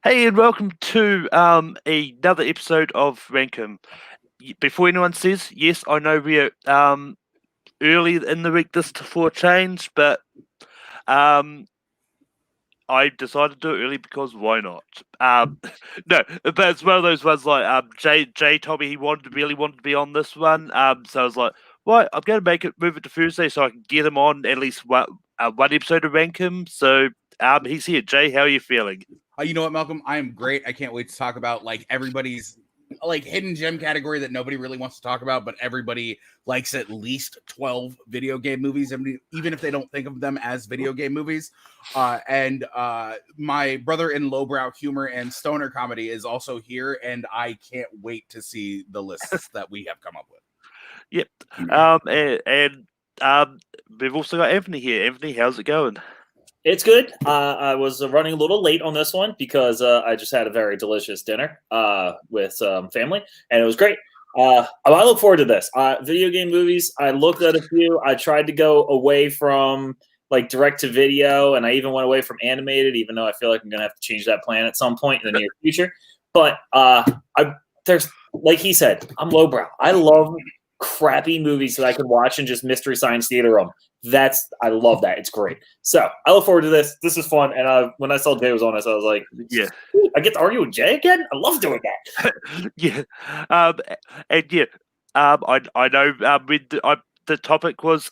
Hey, and welcome to another episode of Rankum. Before anyone says, yes, I know we're early in the week this for a change, but um, I decided to do it early because why not? No, but it's one of those ones like Jay told me he really wanted to be on this one. So I was like, right, I'm going to move it to Thursday so I can get him on at least one episode of Rankum. So he's here. Jay, how are you feeling? You know what, Malcolm? I am great. I can't wait to talk about like everybody's like hidden gem category that nobody really wants to talk about, but everybody likes at least 12 video game movies, even if they don't think of them as video game movies. And my brother in lowbrow humor and stoner comedy is also here, and I can't wait to see the lists that we have come up with. Yep. We've also got Anthony here. Anthony, how's it going? It's good. I was running a little late on this one because I just had a very delicious dinner with family, and it was great. I look forward to this. Video game movies, I looked at a few. I tried to go away from like direct to video, and I even went away from animated, even though I feel like I'm going to have to change that plan at some point in the near future. But there's, like he said, I'm lowbrow. I love crappy movies that I can watch and just Mystery Science Theater them. I love that. It's great. So I look forward to this. This is fun. And when I saw Jay was on this, I was like, yeah, I get to argue with Jay again. I love doing that. yeah, and yeah, I know when the topic was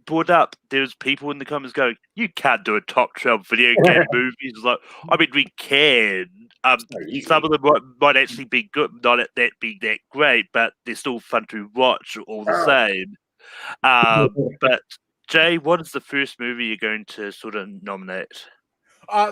brought up, there was people in the comments going, "You can't do a top 12 video game movies." Like, I mean, we can. Some of them might actually be good, not that be that great, but they're still fun to watch all the same. But Jay, what is the first movie you're going to sort of nominate?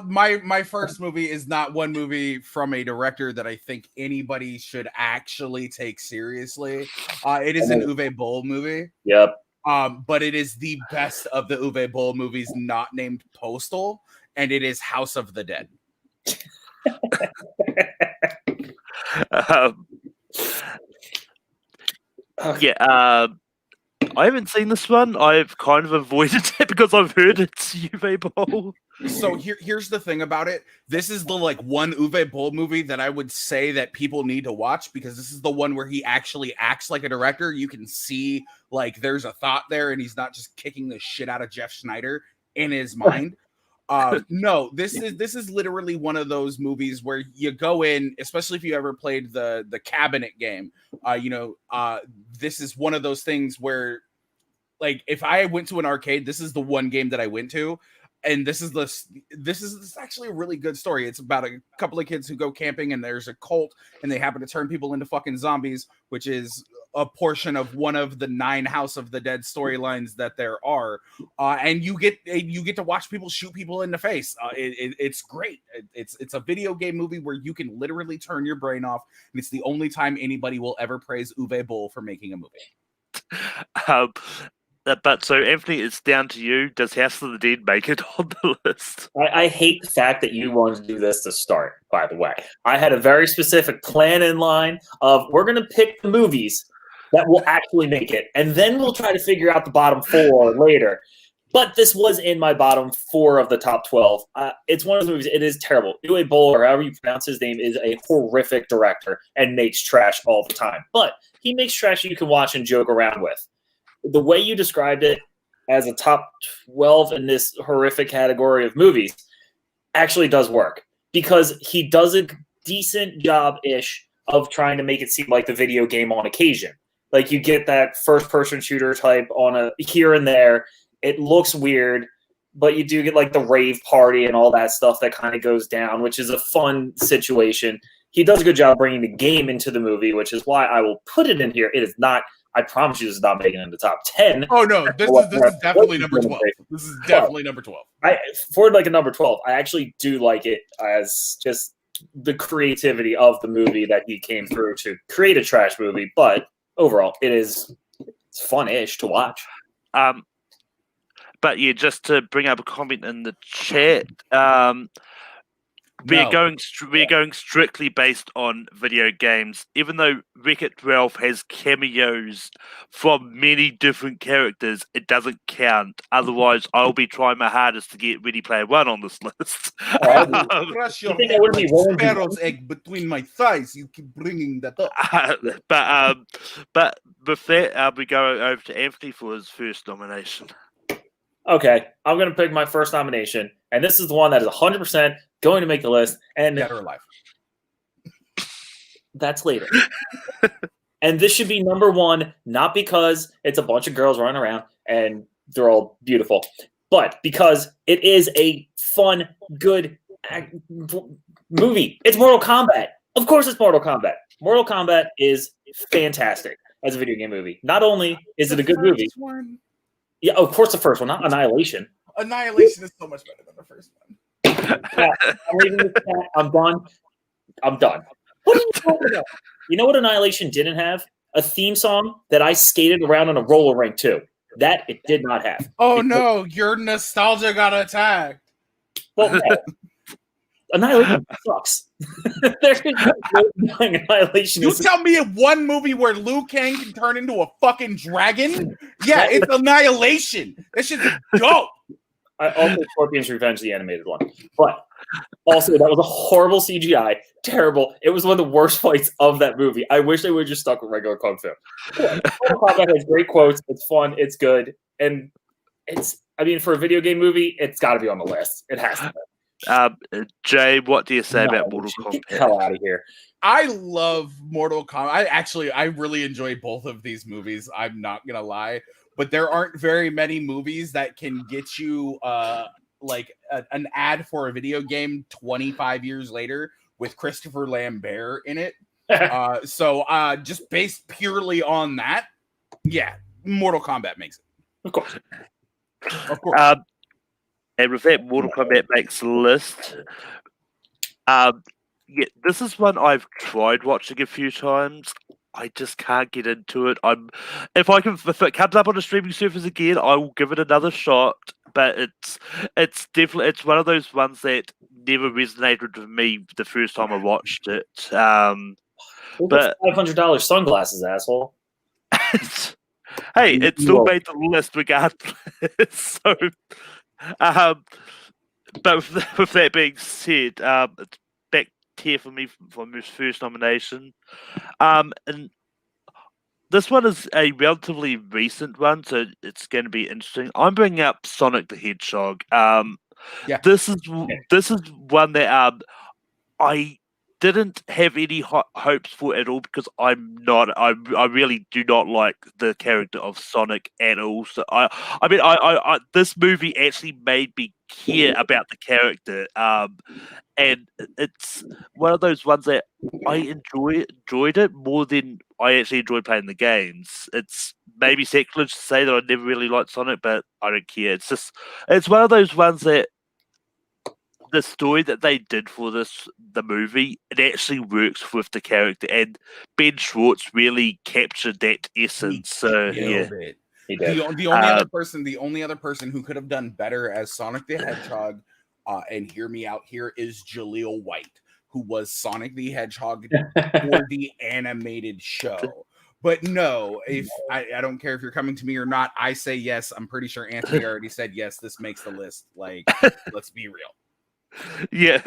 My first movie is not one movie from a director that I think anybody should actually take seriously. It is an Uwe Boll movie. Yep. But it is the best of the Uwe Boll movies not named Postal, and it is House of the Dead. Yeah, I haven't seen this one. I've kind of avoided it because I've heard it's Uwe Boll. So here's the thing about it. This is the like one Uwe Boll movie that I would say that people need to watch, because this is the one where he actually acts like a director. You can see like there's a thought there, and he's not just kicking the shit out of Jeff Schneider in his mind. No, this is literally one of those movies where you go in, especially if you ever played the cabinet game. This is one of those things where, like, if I went to an arcade, this is the one game that I went to. And this is actually a really good story. It's about a couple of kids who go camping, and there's a cult, and they happen to turn people into fucking zombies, which is a portion of one of the 9 House of the Dead storylines that there are. And you get to watch people shoot people in the face. It's great. It's a video game movie where you can literally turn your brain off, and it's the only time anybody will ever praise Uwe Boll for making a movie. But so, Anthony, it's down to you. Does House of the Dead make it on the list? I hate the fact that you wanted to do this to start, by the way. I had a very specific plan in line of we're going to pick the movies that will actually make it, and then we'll try to figure out the bottom 4 later. But this was in my bottom 4 of the top 12. It's one of those movies. It is terrible. Uwe Boll, or however you pronounce his name, is a horrific director and makes trash all the time. But he makes trash you can watch and joke around with. The way you described it as a top 12 in this horrific category of movies actually does work, because he does a decent job-ish of trying to make it seem like the video game on occasion. Like, you get that first-person shooter type on a here and there. It looks weird, but you do get like the rave party and all that stuff that kind of goes down, which is a fun situation. He does a good job bringing the game into the movie, which is why I will put it in here. It is not. I promise you this is not making it in the top 10. Oh, no. This is definitely number 12. This is definitely number 12. For like a number 12, I actually do like it as just the creativity of the movie that he came through to create a trash movie. But overall, it's fun-ish to watch. But yeah, just to bring up a comment in the chat, we're No. going strictly based on video games. Even though Wreck-It Ralph has cameos from many different characters, it doesn't count. Otherwise, I'll be trying my hardest to get Ready Player One on this list. Crush your think I head wouldn't like be willing to- sparrow's egg between my thighs. You keep bringing that up. But with that, we go over to Anthony for his first nomination. Okay, I'm going to pick my first nomination, and this is the one that is 100% going to make the list, and Dead or alive. that's later. And this should be number one, not because it's a bunch of girls running around and they're all beautiful, but because it is a fun, good movie. It's Mortal Kombat. Of course it's Mortal Kombat. Mortal Kombat is fantastic as a video game movie. Not only is it a good movie. One. Yeah, of course the first one, not Annihilation. Annihilation is so much better than the first one. Yeah, I'm leaving this chat. I'm done. I'm done. What are you talking about? You know what Annihilation didn't have? A theme song that I skated around on a roller rink to. That it did not have. Oh no, your nostalgia got attacked. Well, yeah. Annihilation sucks. There's no Annihilation. You tell me one movie where Liu Kang can turn into a fucking dragon? Yeah, it's Annihilation. That shit's dope. I also Scorpion's Revenge, the animated one. But also, that was a horrible CGI. Terrible. It was one of the worst fights of that movie. I wish they would have just stuck with regular Kung Fu. Mortal Kombat has great quotes. It's fun. It's good. And for a video game movie, it's got to be on the list. It has to be. Jay, what do you say about Mortal Get the Kombat? hell out of here. I love Mortal Kombat. I really enjoy both of these movies. I'm not gonna lie, but there aren't very many movies that can get you an ad for a video game 25 years later with Christopher Lambert in it. So just based purely on that, yeah, Mortal Kombat makes it. Of course. Of course. And with that, Mortal Kombat makes the list. Yeah, this is one I've tried watching a few times. I just can't get into it. If it comes up on a streaming service again, I will give it another shot. But it's definitely one of those ones that never resonated with me the first time I watched it. But $500 sunglasses, asshole. Hey, it still made the list regardless. So, but with that being said, it's back here for me for my first nomination. And this one is a relatively recent one, so it's going to be interesting. I'm bringing up Sonic the Hedgehog. Yeah. This is one that I didn't have any hopes for at all because I really do not like the character of Sonic at all. So I this movie actually made me care about the character, and it's one of those ones that I enjoyed it more than I actually enjoyed playing the games. It's maybe sacrilege to say that I never really liked Sonic, but I don't care. It's one of those ones that the story that they did for the movie, it actually works with the character, and Ben Schwartz really captured that essence. So yeah, He did. The only other person who could have done better as Sonic the Hedgehog, and hear me out here, is Jaleel White, who was Sonic the Hedgehog for the animated show. But no, if I don't care if you're coming to me or not, I say yes. I'm pretty sure Anthony already said yes. This makes the list. Like, let's be real. Yeah.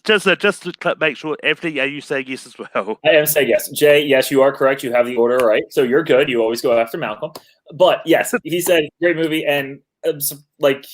Just to make sure, Anthony, are you saying yes as well? I am saying yes. Jay, yes, you are correct. You have the order right. So you're good. You always go after Malcolm. But yes, he said great movie. And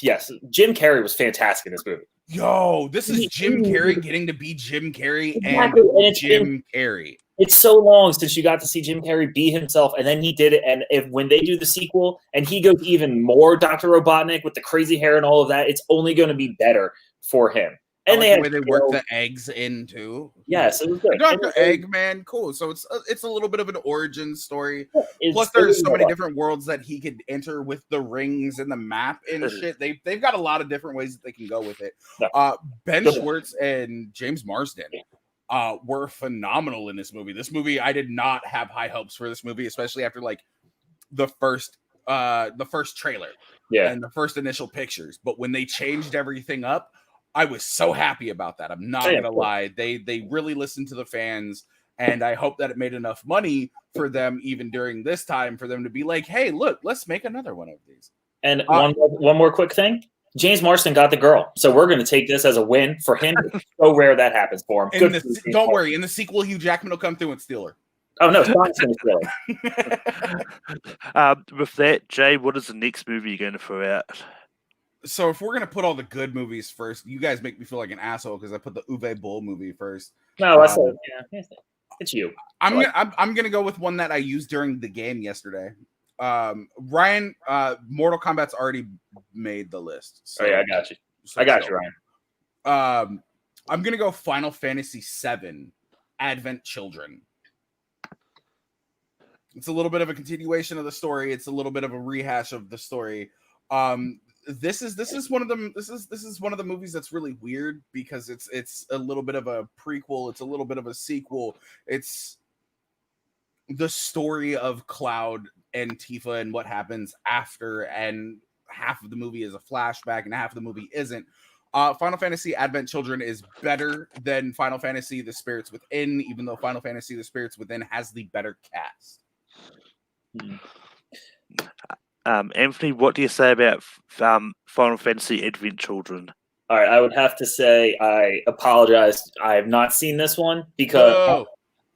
yes, Jim Carrey was fantastic in this movie. Yo, this is Jim Carrey getting to be Jim Carrey Exactly. and Jim Carrey. It's so long since you got to see Jim Carrey be himself, and then he did it. And when they do the sequel, and he goes even more Dr. Robotnik with the crazy hair and all of that, it's only going to be better for him. And the way they work the eggs in too. Yes, it was good. Dr. Eggman, cool. So it's a little bit of an origin story. Yeah, Plus, there's so many different worlds that he could enter with the rings and the map and shit. They've got a lot of different ways that they can go with it. Ben Schwartz and James Marsden were phenomenal in this movie. This movie, I did not have high hopes for this movie, especially after like the first trailer, and the first initial pictures. But when they changed everything up, I was so happy about that. I'm not gonna lie. They really listened to the fans, and I hope that it made enough money for them, even during this time, for them to be like, "Hey, look, let's make another one of these." And one more quick thing. James Marsden got the girl, so we're going to take this as a win for him. It's so rare that happens for him. Don't worry. In the sequel, Hugh Jackman will come through and steal her. Oh no, Sonic's going to steal her. With that, Jay, what is the next movie you're going to throw out? So if we're going to put all the good movies first, you guys make me feel like an asshole because I put the Uwe Boll movie first. No, that's it's you. I'm gonna go with one that I used during the game yesterday. Ryan, Mortal Kombat's already made the list. So, oh yeah, I got you. I got you, Ryan. I'm gonna go Final Fantasy VII, Advent Children. It's a little bit of a continuation of the story. It's a little bit of a rehash of the story. This is one of them. This is one of the movies that's really weird because it's a little bit of a prequel. It's a little bit of a sequel. It's the story of Cloud and Tifa and what happens after, and half of the movie is a flashback and half of the movie isn't. Final Fantasy Advent Children is better than Final Fantasy The Spirits Within, even though Final Fantasy The Spirits Within has the better cast. Anthony, what do you say about Final Fantasy Advent Children? All right, I would have to say I apologize. I have not seen this one because,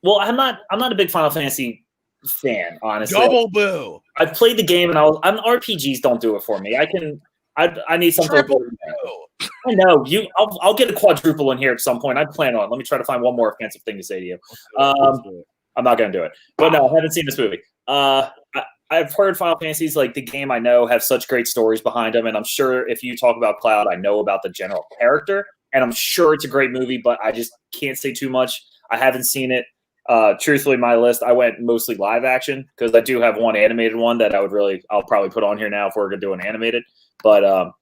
well, I'm not a big Final Fantasy fan, honestly. Double boo. I've played the game, and RPGs don't do it for me. I need something. Triple boo. I know you. I'll get a quadruple in here at some point. I plan on it. Let me try to find one more offensive thing to say to you. I'm not going to do it, but no, I haven't seen this movie. I've heard Final Fantasies, like the game I know, have such great stories behind them, and I'm sure if you talk about Cloud, I know about the general character, and I'm sure it's a great movie, but I just can't say too much. I haven't seen it. Truthfully, my list, I went mostly live action because I do have one animated one that I'll probably put on here now if we're going to do an animated. But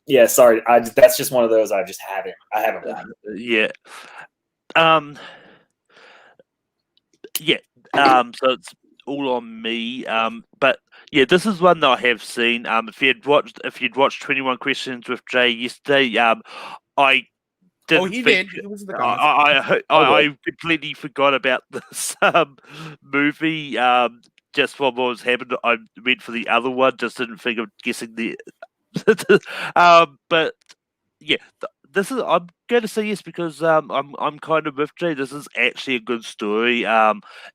yeah, sorry, that's just one of those I haven't gotten. Yeah. So it's all on me. But yeah, this is one that I have seen. If you'd watched 21 Questions with Jay yesterday, I didn't. He did. It was in the comments. I completely forgot about this movie. Just while what was happening, I went for the other one. Just didn't think of guessing the. But yeah, this is. I'm going to say yes because I'm kind of with Jay. This is actually a good story.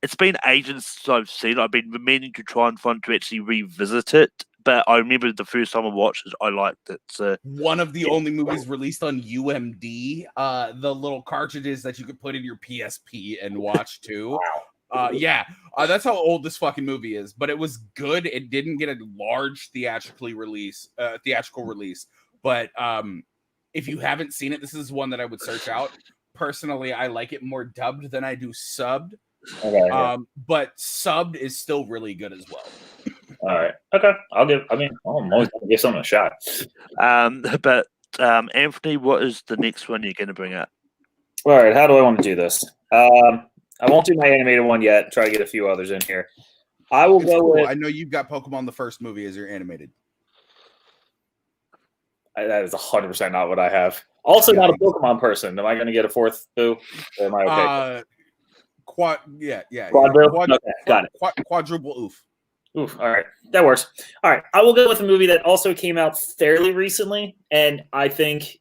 It's been ages since I've seen it. I've been meaning to try and find to actually revisit it. But I remember the first time I watched it, I liked it. So one of the only movies released on UMD, the little cartridges that you could put in your PSP and watch too. That's how old this fucking movie is. But it was good. It didn't get a large theatrical release. But if you haven't seen it, this is one that I would search out. Personally, I like it more dubbed than I do subbed. Okay. But subbed is still really good as well. All right. Okay. I'm always going to give something a shot. But Anthony, what is the next one you're going to bring up? All right. How do I want to do this? I won't do my animated one yet. Try to get a few others in here. I will go with. I know you've got Pokemon the first movie as your animated. That is 100% not what I have. Also, not a Pokemon person. Am I going to get a fourth boo? Or am I okay? Quadruple. Okay, got it. Quadruple oof. Oof. All right, that works. All right, I will go with a movie that also came out fairly recently, and I think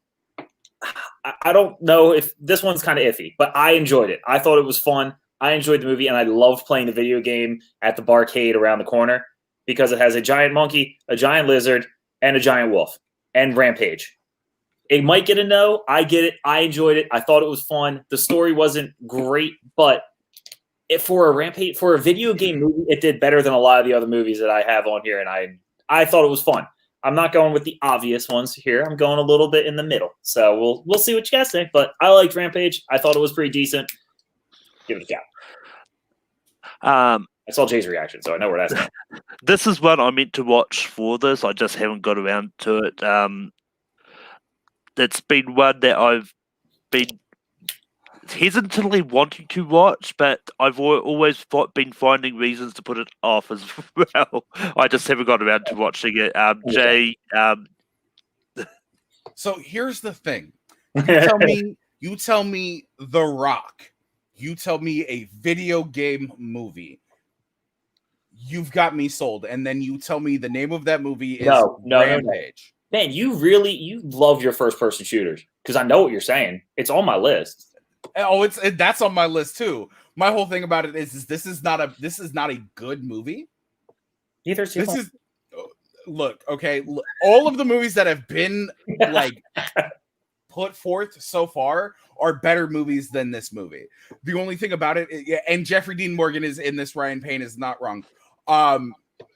I don't know if this one's kind of iffy, but I enjoyed it. I thought it was fun. I enjoyed the movie, and I loved playing the video game at the barcade around the corner because it has a giant monkey, a giant lizard, and a giant wolf, and Rampage. It might get a no. I get it. I enjoyed it. I thought it was fun. The story wasn't great, but for a video game movie, it did better than a lot of the other movies that I have on here, and I thought it was fun. I'm not going with the obvious ones here. I'm going a little bit in the middle. So we'll see what you guys think. But I liked Rampage. I thought it was pretty decent. Give it a count. I saw Jay's reaction, so I know where that's going. This is one I meant to watch for this. I just haven't got around to it. It's been one that I've been hesitantly wanting to watch, but I've always been finding reasons to put it off as well. I just haven't got around to watching it. Jay. So here's the thing. You tell me The Rock. You tell me a video game movie. You've got me sold. And then you tell me the name of that movie is Rampage. No. Man, you love your first person shooters because I know what you're saying. It's on my list. Oh, that's on my list too. My whole thing about it is this is not a good movie. Neither is look, okay, all of the movies that have been like put forth so far are better movies than this movie. The only thing about it, and Jeffrey Dean Morgan is in this. Ryan Payne is not wrong.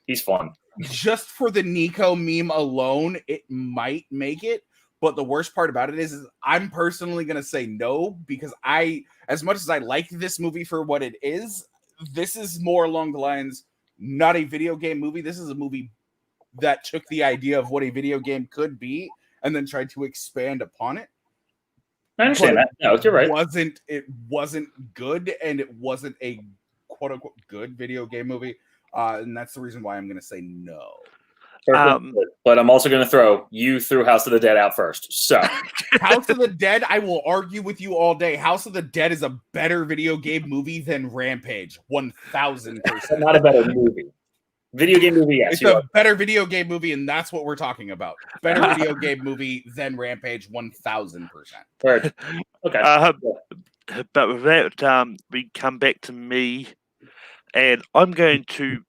He's fun. Just for the Nico meme alone, it might make it. But the worst part about it is I'm personally gonna say no, because as much as I like this movie for what it is, this is more along the lines not a video game movie. This is a movie that took the idea of what a video game could be and then tried to expand upon it. I understand that. No, you're right. It wasn't good, and it wasn't a quote unquote good video game movie. And that's the reason why I'm going to say no. But I'm also going to throw House of the Dead out first. So House of the Dead, I will argue with you all day. House of the Dead is a better video game movie than Rampage. 1000%. Not a better movie. Video game movie, yes. It's a better video game movie, and that's what we're talking about. Better video game movie than Rampage, 1000%. Okay. But with that, we come back to me, and I'm going to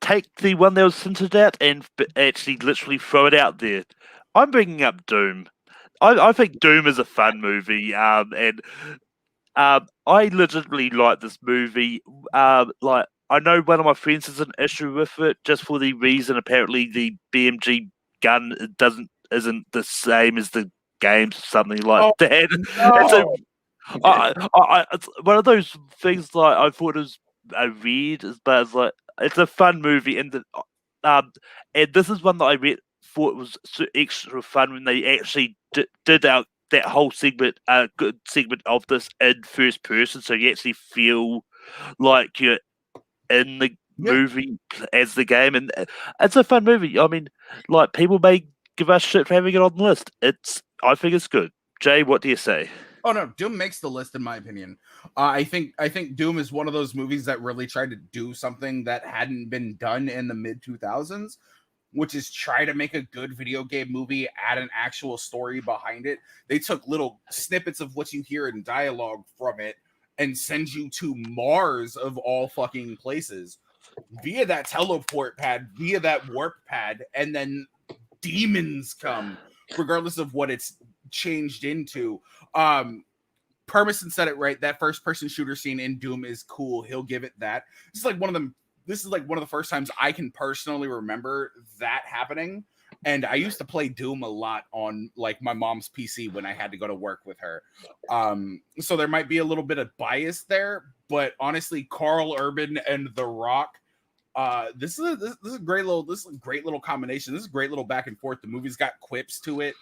take the one that was hinted at and actually literally throw it out there. I'm bringing up Doom. I think Doom is a fun movie, and I legitimately like this movie. I know one of my friends has an issue with it just for the reason apparently the BMG gun isn't the same as the games, something like that. No. It's one of those things like I thought it was weird, but it's like it's a fun movie, and this is one that I thought was extra fun when they actually did out that whole segment, good segment of this in first person, so you actually feel like you're in the movie as the game, and it's a fun movie. I mean, like people may give us shit for having it on the list. I think it's good. Jay, what do you say? Oh no, Doom makes the list in my opinion. I think Doom is one of those movies that really tried to do something that hadn't been done in the mid 2000s, which is try to make a good video game movie, add an actual story behind it. They took little snippets of what you hear in dialogue from it and send you to Mars of all fucking places via that teleport pad, via that warp pad, and then demons come, regardless of what it's changed into. Permison said it right. That first person shooter scene in Doom is cool. He'll give it that. This is like one of the first times I can personally remember that happening. And I used to play Doom a lot on like my mom's PC when I had to go to work with her. So there might be a little bit of bias there, but honestly, Carl Urban and The Rock, this is a great little combination. This is a great little back and forth. The movie's got quips to it.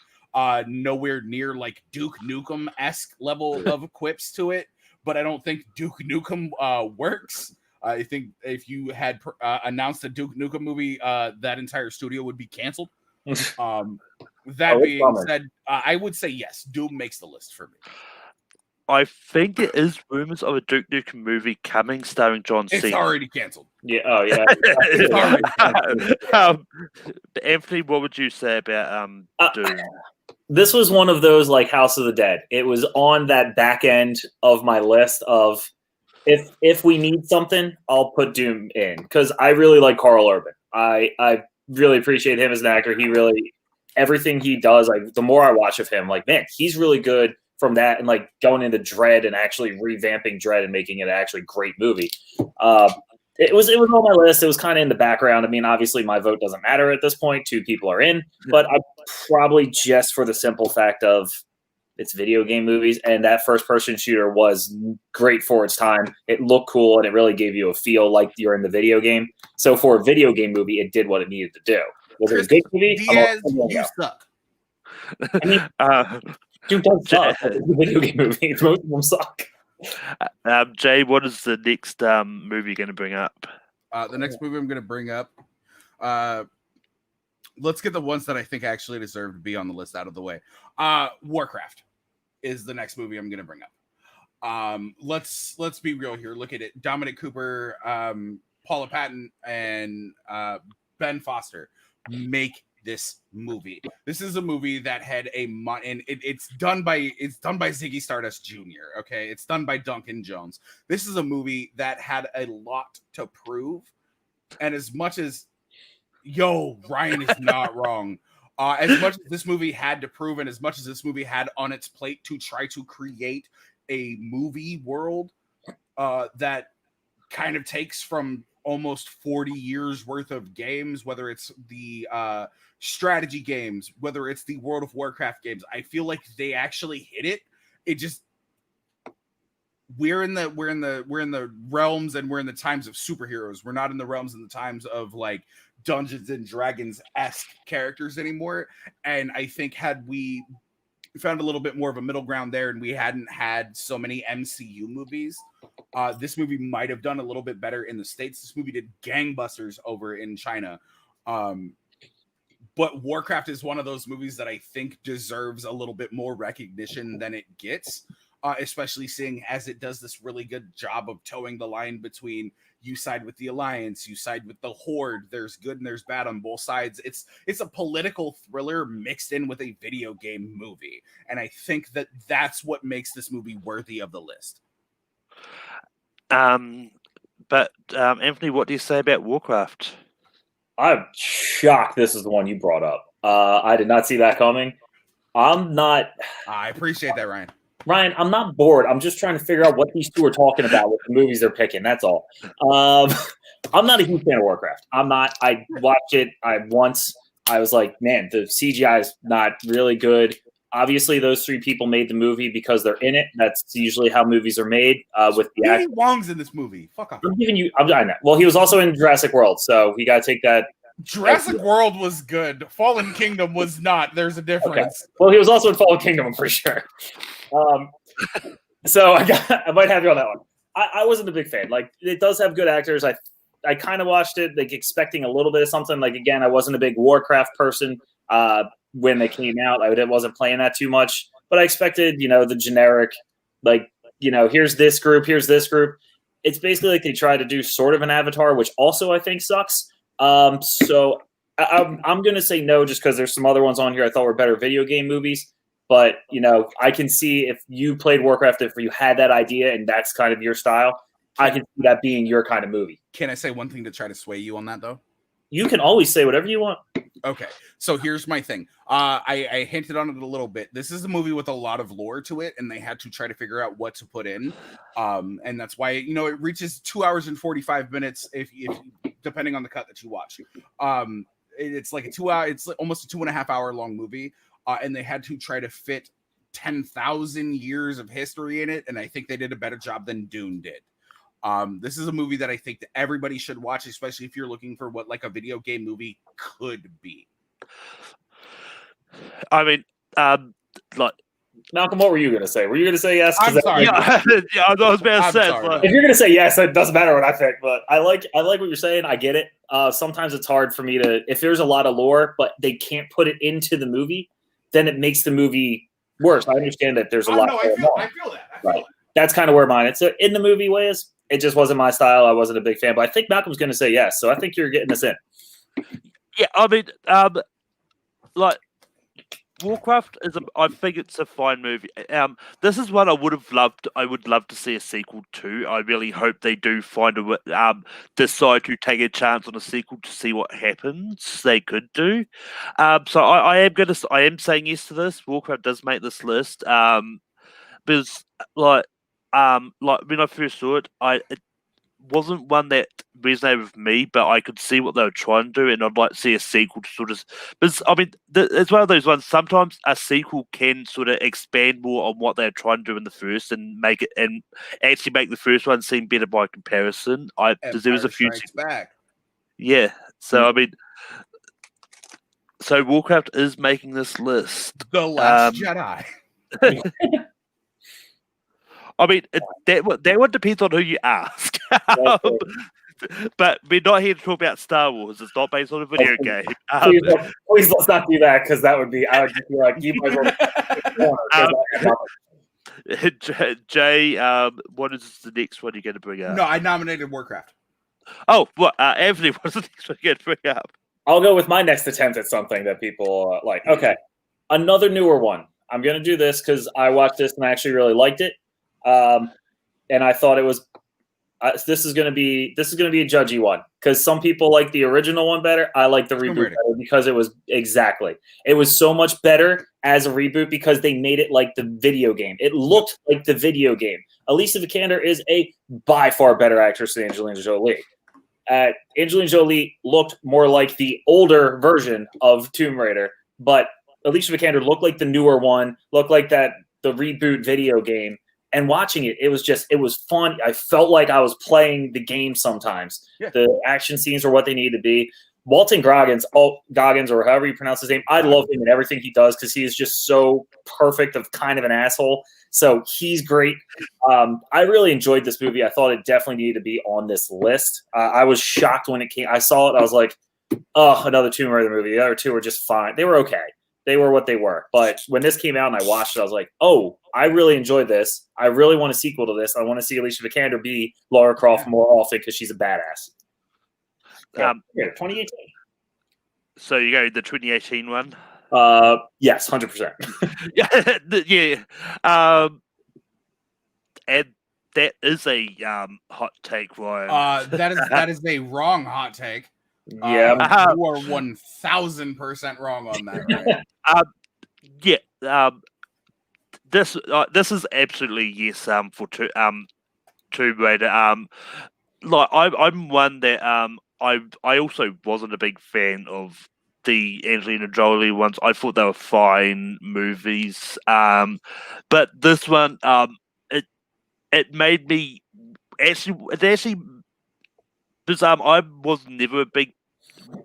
Nowhere near like Duke Nukem-esque level of quips to it, but I don't think Duke Nukem works. I think if you had announced a Duke Nukem movie, that entire studio would be canceled. That being said, I would say yes, Doom makes the list for me. I think there is rumors of a Duke Nukem movie coming starring John Cena. It's already canceled. Yeah. Oh, yeah. It's already canceled. Anthony, what would you say about Doom? This was one of those like House of the Dead. It was on that back end of my list of if we need something, I'll put Doom in because I really like Carl Urban. I really appreciate him as an actor. He really everything he does. Like the more I watch of him, like man, he's really good from that and like going into Dread and actually revamping Dread and making it an actually great movie. It was on my list. It was kind of in the background. I mean, obviously my vote doesn't matter at this point. 2 people are in, but I probably just for the simple fact of it's video game movies and that first person shooter was great for its time. It looked cool and it really gave you a feel like you're in the video game. So for a video game movie, it did what it needed to do. Was it a good movie? Diaz, you suck. I mean, Dude does suck. It's a video game movie. Most of them suck. Jay, what is the next movie you're going to bring up? The next movie I'm going to bring up, let's get the ones that I think actually deserve to be on the list out of the way. Warcraft is the next movie I'm going to bring up. Let's be real here. Look at it. Dominic Cooper, Paula Patton, and Ben Foster make this movie. This is a movie that had and it's done by Ziggy Stardust Jr. Okay, it's done by Duncan Jones. This is a movie that had a lot to prove, and as much as Ryan is not wrong. As much as this movie had to prove, and as much as this movie had on its plate to try to create a movie world that kind of takes from almost 40 years worth of games, whether it's the strategy games, whether it's the World of Warcraft games, I feel like they actually hit it. It just we're in the realms and we're in the times of superheroes. We're not in the realms and the times of like Dungeons and Dragons-esque characters anymore. And I think had we found a little bit more of a middle ground there and we hadn't had so many MCU movies, this movie might have done a little bit better in the States. This movie did gangbusters over in China. But Warcraft is one of those movies that I think deserves a little bit more recognition than it gets, especially seeing as it does this really good job of towing the line between you side with the Alliance, you side with the Horde. There's good and there's bad on both sides. It's a political thriller mixed in with a video game movie. And I think that that's what makes this movie worthy of the list. But Anthony, what do you say about Warcraft? I'm shocked this is the one you brought up. I did not see that coming. I'm not. I appreciate that, Ryan. Ryan, I'm not bored. I'm just trying to figure out what these two are talking about with the movies they're picking. That's all. I'm not a huge fan of Warcraft. I'm not. I watched it. I was like, man, the CGI is not really good. Obviously, those three people made the movie because they're in it. That's usually how movies are made. With the Danny Wong's in this movie. Fuck off. I'm giving you. I know. Well, he was also in Jurassic World, so you got to take that. Jurassic World was good. Fallen Kingdom was not. There's a difference. Okay. Well, he was also in Fallen Kingdom, I'm pretty sure. So I might have you on that one. I wasn't a big fan. Like, it does have good actors. I kind of watched it like expecting a little bit of something. Like, again, I wasn't a big Warcraft person when they came out. I wasn't playing that too much, but I expected, the generic, like, here's this group. It's basically like they tried to do sort of an Avatar, which also I think sucks. So I'm going to say no, just because there's some other ones on here I thought were better video game movies. But, I can see if you played Warcraft, if you had that idea and that's kind of your style, I can see that being your kind of movie. Can I say one thing to try to sway you on that, though? You can always say whatever you want. Okay, so here's my thing. I hinted on it a little bit. This is a movie with a lot of lore to it, and they had to try to figure out what to put in. And that's why, it reaches 2 hours and 45 minutes if depending on the cut that you watch. It's like it's almost a 2.5 hour long movie. And they had to try to fit 10,000 years of history in it. And I think they did a better job than Dune did. This is a movie that I think that everybody should watch, especially if you're looking for what like a video game movie could be. I mean, like, Malcolm, what were you going to say? Were you going to say yes? I'm sorry. Yeah, I was about to say. If you're going to say yes, it doesn't matter what I think. But I like what you're saying. I get it. Sometimes it's hard for me if there's a lot of lore, but they can't put it into the movie, then it makes the movie worse. I understand that there's a lot. No, I feel that. That's kind of where mine is. So in the movie ways, it just wasn't my style. I wasn't a big fan, but I think Malcolm's going to say yes. So I think you're getting this in. Yeah, I mean, like, Warcraft I think it's a fine movie. This is one I would love to see a sequel to. I really hope they do decide to take a chance on a sequel to see what happens. They could do. So I am saying yes to this. Warcraft does make this list. Because like when I first saw it, it wasn't one that resonated with me, but I could see what they were trying to do, and I'd like to see a sequel to sort of. Because I mean, it's one of those ones. Sometimes a sequel can sort of expand more on what they're trying to do in the first, and make the first one seem better by comparison. There was a few. Back. Yeah, so I mean, so Warcraft is making this list. The Last Jedi. I mean, that one depends on who you ask. but we're not here to talk about Star Wars. It's not based on a video game. Please let's not do that, because that would be. I would just be like, you might as well. Jay, what is the next one you're going to bring up? No, I nominated Warcraft. Oh, what? Anthony, what's the next one you're going to bring up? I'll go with my next attempt at something that people like. Okay, another newer one. I'm going to do this because I watched this and I actually really liked it, and I thought it was. This is going to be a judgy one because some people like the original one better. I like the reboot better because it was so much better as a reboot because they made it like the video game. It looked like the video game. Alicia Vikander is a by far better actress than Angelina Jolie. Angelina Jolie looked more like the older version of Tomb Raider, but Alicia Vikander looked like the newer one, looked like the reboot video game. And watching it, it was fun. I felt like I was playing the game sometimes. Yeah. The action scenes were what they needed to be. Walton Goggins, or however you pronounce his name, I love him in everything he does because he is just so perfect of kind of an asshole. So he's great. I really enjoyed this movie. I thought it definitely needed to be on this list. I was shocked when it came. I saw it. I was like, oh, another Tomb Raider movie. The other two were just fine. They were okay. They were what they were. But when this came out and I watched it, I was like, oh, I really enjoyed this. I really want a sequel to this. I want to see Alicia Vikander be Lara Croft more often because she's a badass. 2018. So you go the 2018 one? Yes, 100%. Yeah. And that is a hot take, Ryan. That is a wrong hot take. Yeah, you are 1,000% wrong on that. Right? This is absolutely yes. For Tomb Raider. Like I'm one that I also wasn't a big fan of the Angelina Jolie ones. I thought they were fine movies. But this one, it made me actually. Because I was never a big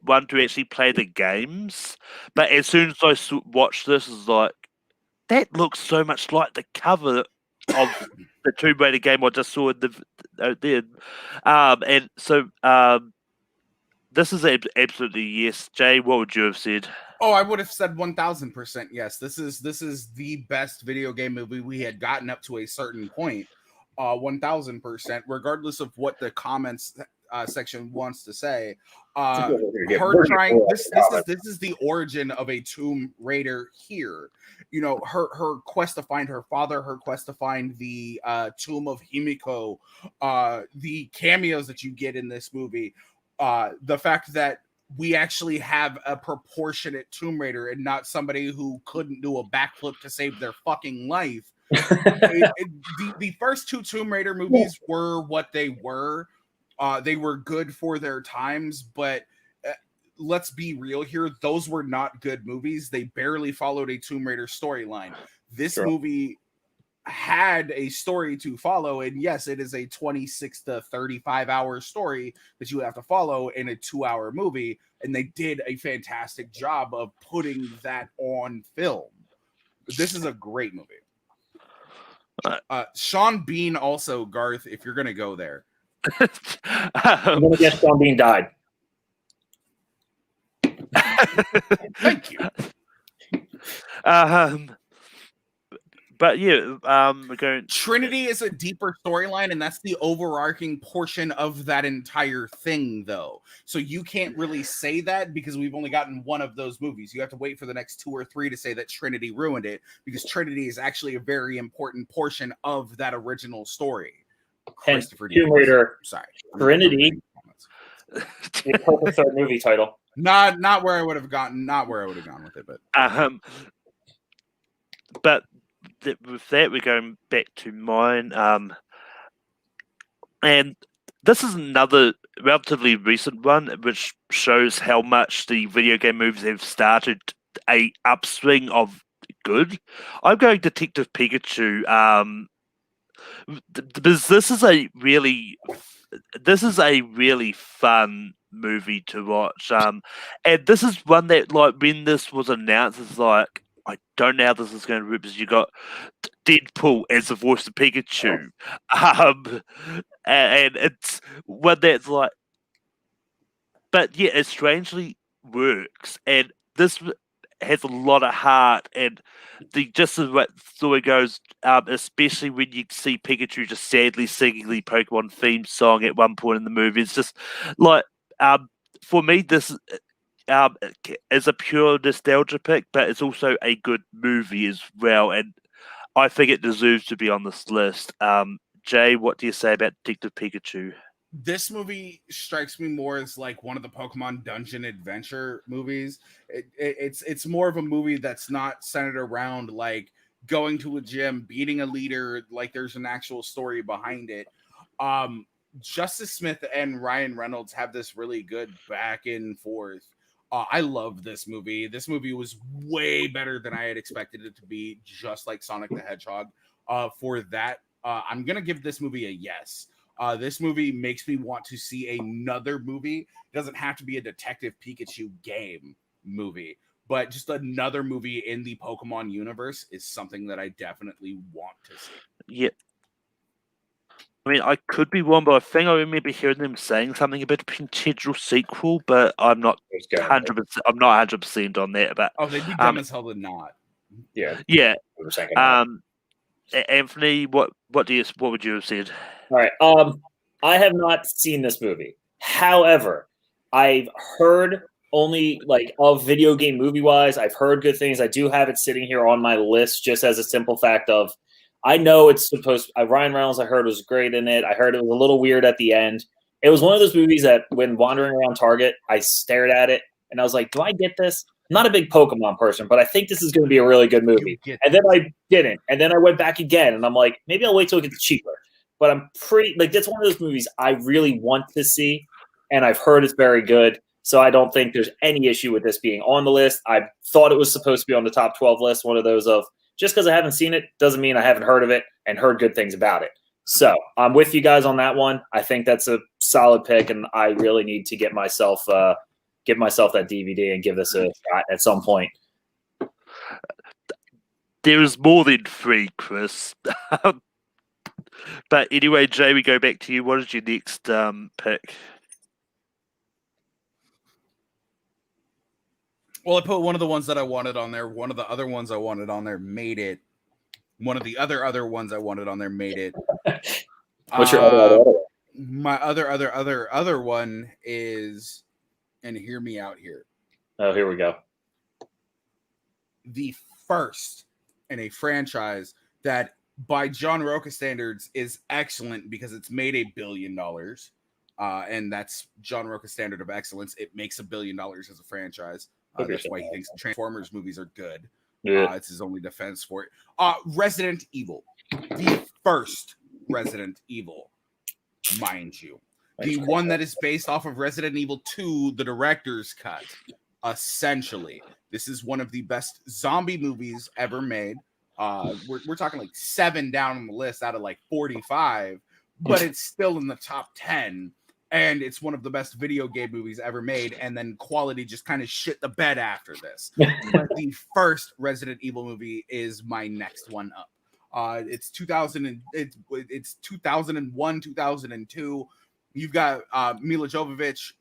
one to actually play the games, but as soon as I watched this, it's like, that looks so much like the cover of the Tomb Raider game I just saw in there. And so this is absolutely yes. Jay, what would you have said? Oh, I would have said 1,000% yes. This is the best video game movie we had gotten up to a certain point. 1,000%, regardless of what the comments section wants to say. Her trying this is the origin of a Tomb Raider here. You know, her quest to find her father, her quest to find the tomb of Himiko, the cameos that you get in this movie, the fact that we actually have a proportionate Tomb Raider and not somebody who couldn't do a backflip to save their fucking life. The first two Tomb Raider movies were what they were. They were good for their times, but let's be real here. Those were not good movies. They barely followed a Tomb Raider storyline. This movie had a story to follow, and yes, it is a 26 to 35 hour story that you have to follow in a 2-hour movie, and they did a fantastic job of putting that on film. This is a great movie. Sean Bean also, Garth, if you're gonna go there. I'm gonna guess Sean Bean died. Thank you. But yeah, we're going. Trinity is a deeper storyline, and that's the overarching portion of that entire thing, though. So you can't really say that because we've only gotten one of those movies. You have to wait for the next 2 or 3 to say that Trinity ruined it, because Trinity is actually a very important portion of that original story. Christopher Tomb Raider. Sorry, Trinity. A perfect third movie title. Not where I would have gone. Not where I would have gone with it, but with that, we're going back to mine. And this is another relatively recent one, which shows how much the video game movies have started a upswing of good. I'm going Detective Pikachu. Because this is a really fun movie to watch. And this is one that, like, when this was announced, it's like, I don't know how this is going to work, because you got Deadpool as the voice of Pikachu. And it's one that's like, but yeah, it strangely works, and this has a lot of heart, and just as what the story goes, especially when you see Pikachu just sadly singing the Pokemon theme song at one point in the movie. It's just like, for me, this is a pure nostalgia pick, but it's also a good movie as well, and I think it deserves to be on this list. Jay, what do you say about Detective Pikachu? This movie strikes me more as like one of the Pokemon dungeon adventure movies. It's more of a movie that's not centered around like going to a gym, beating a leader. Like there's an actual story behind it. Justice Smith and Ryan Reynolds have this really good back and forth. I love this movie. This movie was way better than I had expected it to be, just like Sonic the Hedgehog. For that, I'm gonna give this movie a yes. This movie makes me want to see another movie. It doesn't have to be a Detective Pikachu game movie, but just another movie in the Pokemon universe is something that I definitely want to see. Yeah. I mean, I could be wrong, but I think I remember hearing them saying something about a potential sequel, but I'm not 100%. I'm not 100% on that. But they'd be dumb as hell to not. Yeah. Yeah. We were saying Anthony, what would you have said? All right. I have not seen this movie. However, I've heard only like of video game movie wise. I've heard good things. I do have it sitting here on my list just as a simple fact of I know it's supposed to, Ryan Reynolds I heard was great in it. I heard it was a little weird at the end. It was one of those movies that when wandering around Target, I stared at it and I was like, do I get this? I'm not a big Pokemon person, but I think this is going to be a really good movie. And then I didn't. And then I went back again and I'm like, maybe I'll wait till it gets cheaper. But I'm pretty like that's one of those movies I really want to see, and I've heard it's very good. So I don't think there's any issue with this being on the list. I thought it was supposed to be on the top 12 list. One of those of just because I haven't seen it doesn't mean I haven't heard of it and heard good things about it. So I'm with you guys on that one. I think that's a solid pick, and I really need to get myself that DVD and give this a shot at some point. There is more than 3, Chris. But anyway, Jay, we go back to you. What is your next pick? Well, I put one of the ones that I wanted on there. One of the other ones I wanted on there made it. One of the other ones I wanted on there made it. What's your other? My other one is, and hear me out here. Oh, here we go. The first in a franchise that by John Roca standards is excellent because it's made $1 billion. And that's John Roca's standard of excellence. It makes $1 billion as a franchise. That's why he thinks Transformers movies are good. Yeah. It's his only defense for it. Resident Evil. The first Resident Evil, mind you. The one that is based off of Resident Evil 2, the director's cut. Essentially, this is one of the best zombie movies ever made. We're talking like 7 down on the list out of like 45, but it's still in the top 10, and it's one of the best video game movies ever made. And then quality just kind of shit the bed after this. But the first Resident Evil movie is my next one up. It's 2001, 2002. You've got Mila Jovovich.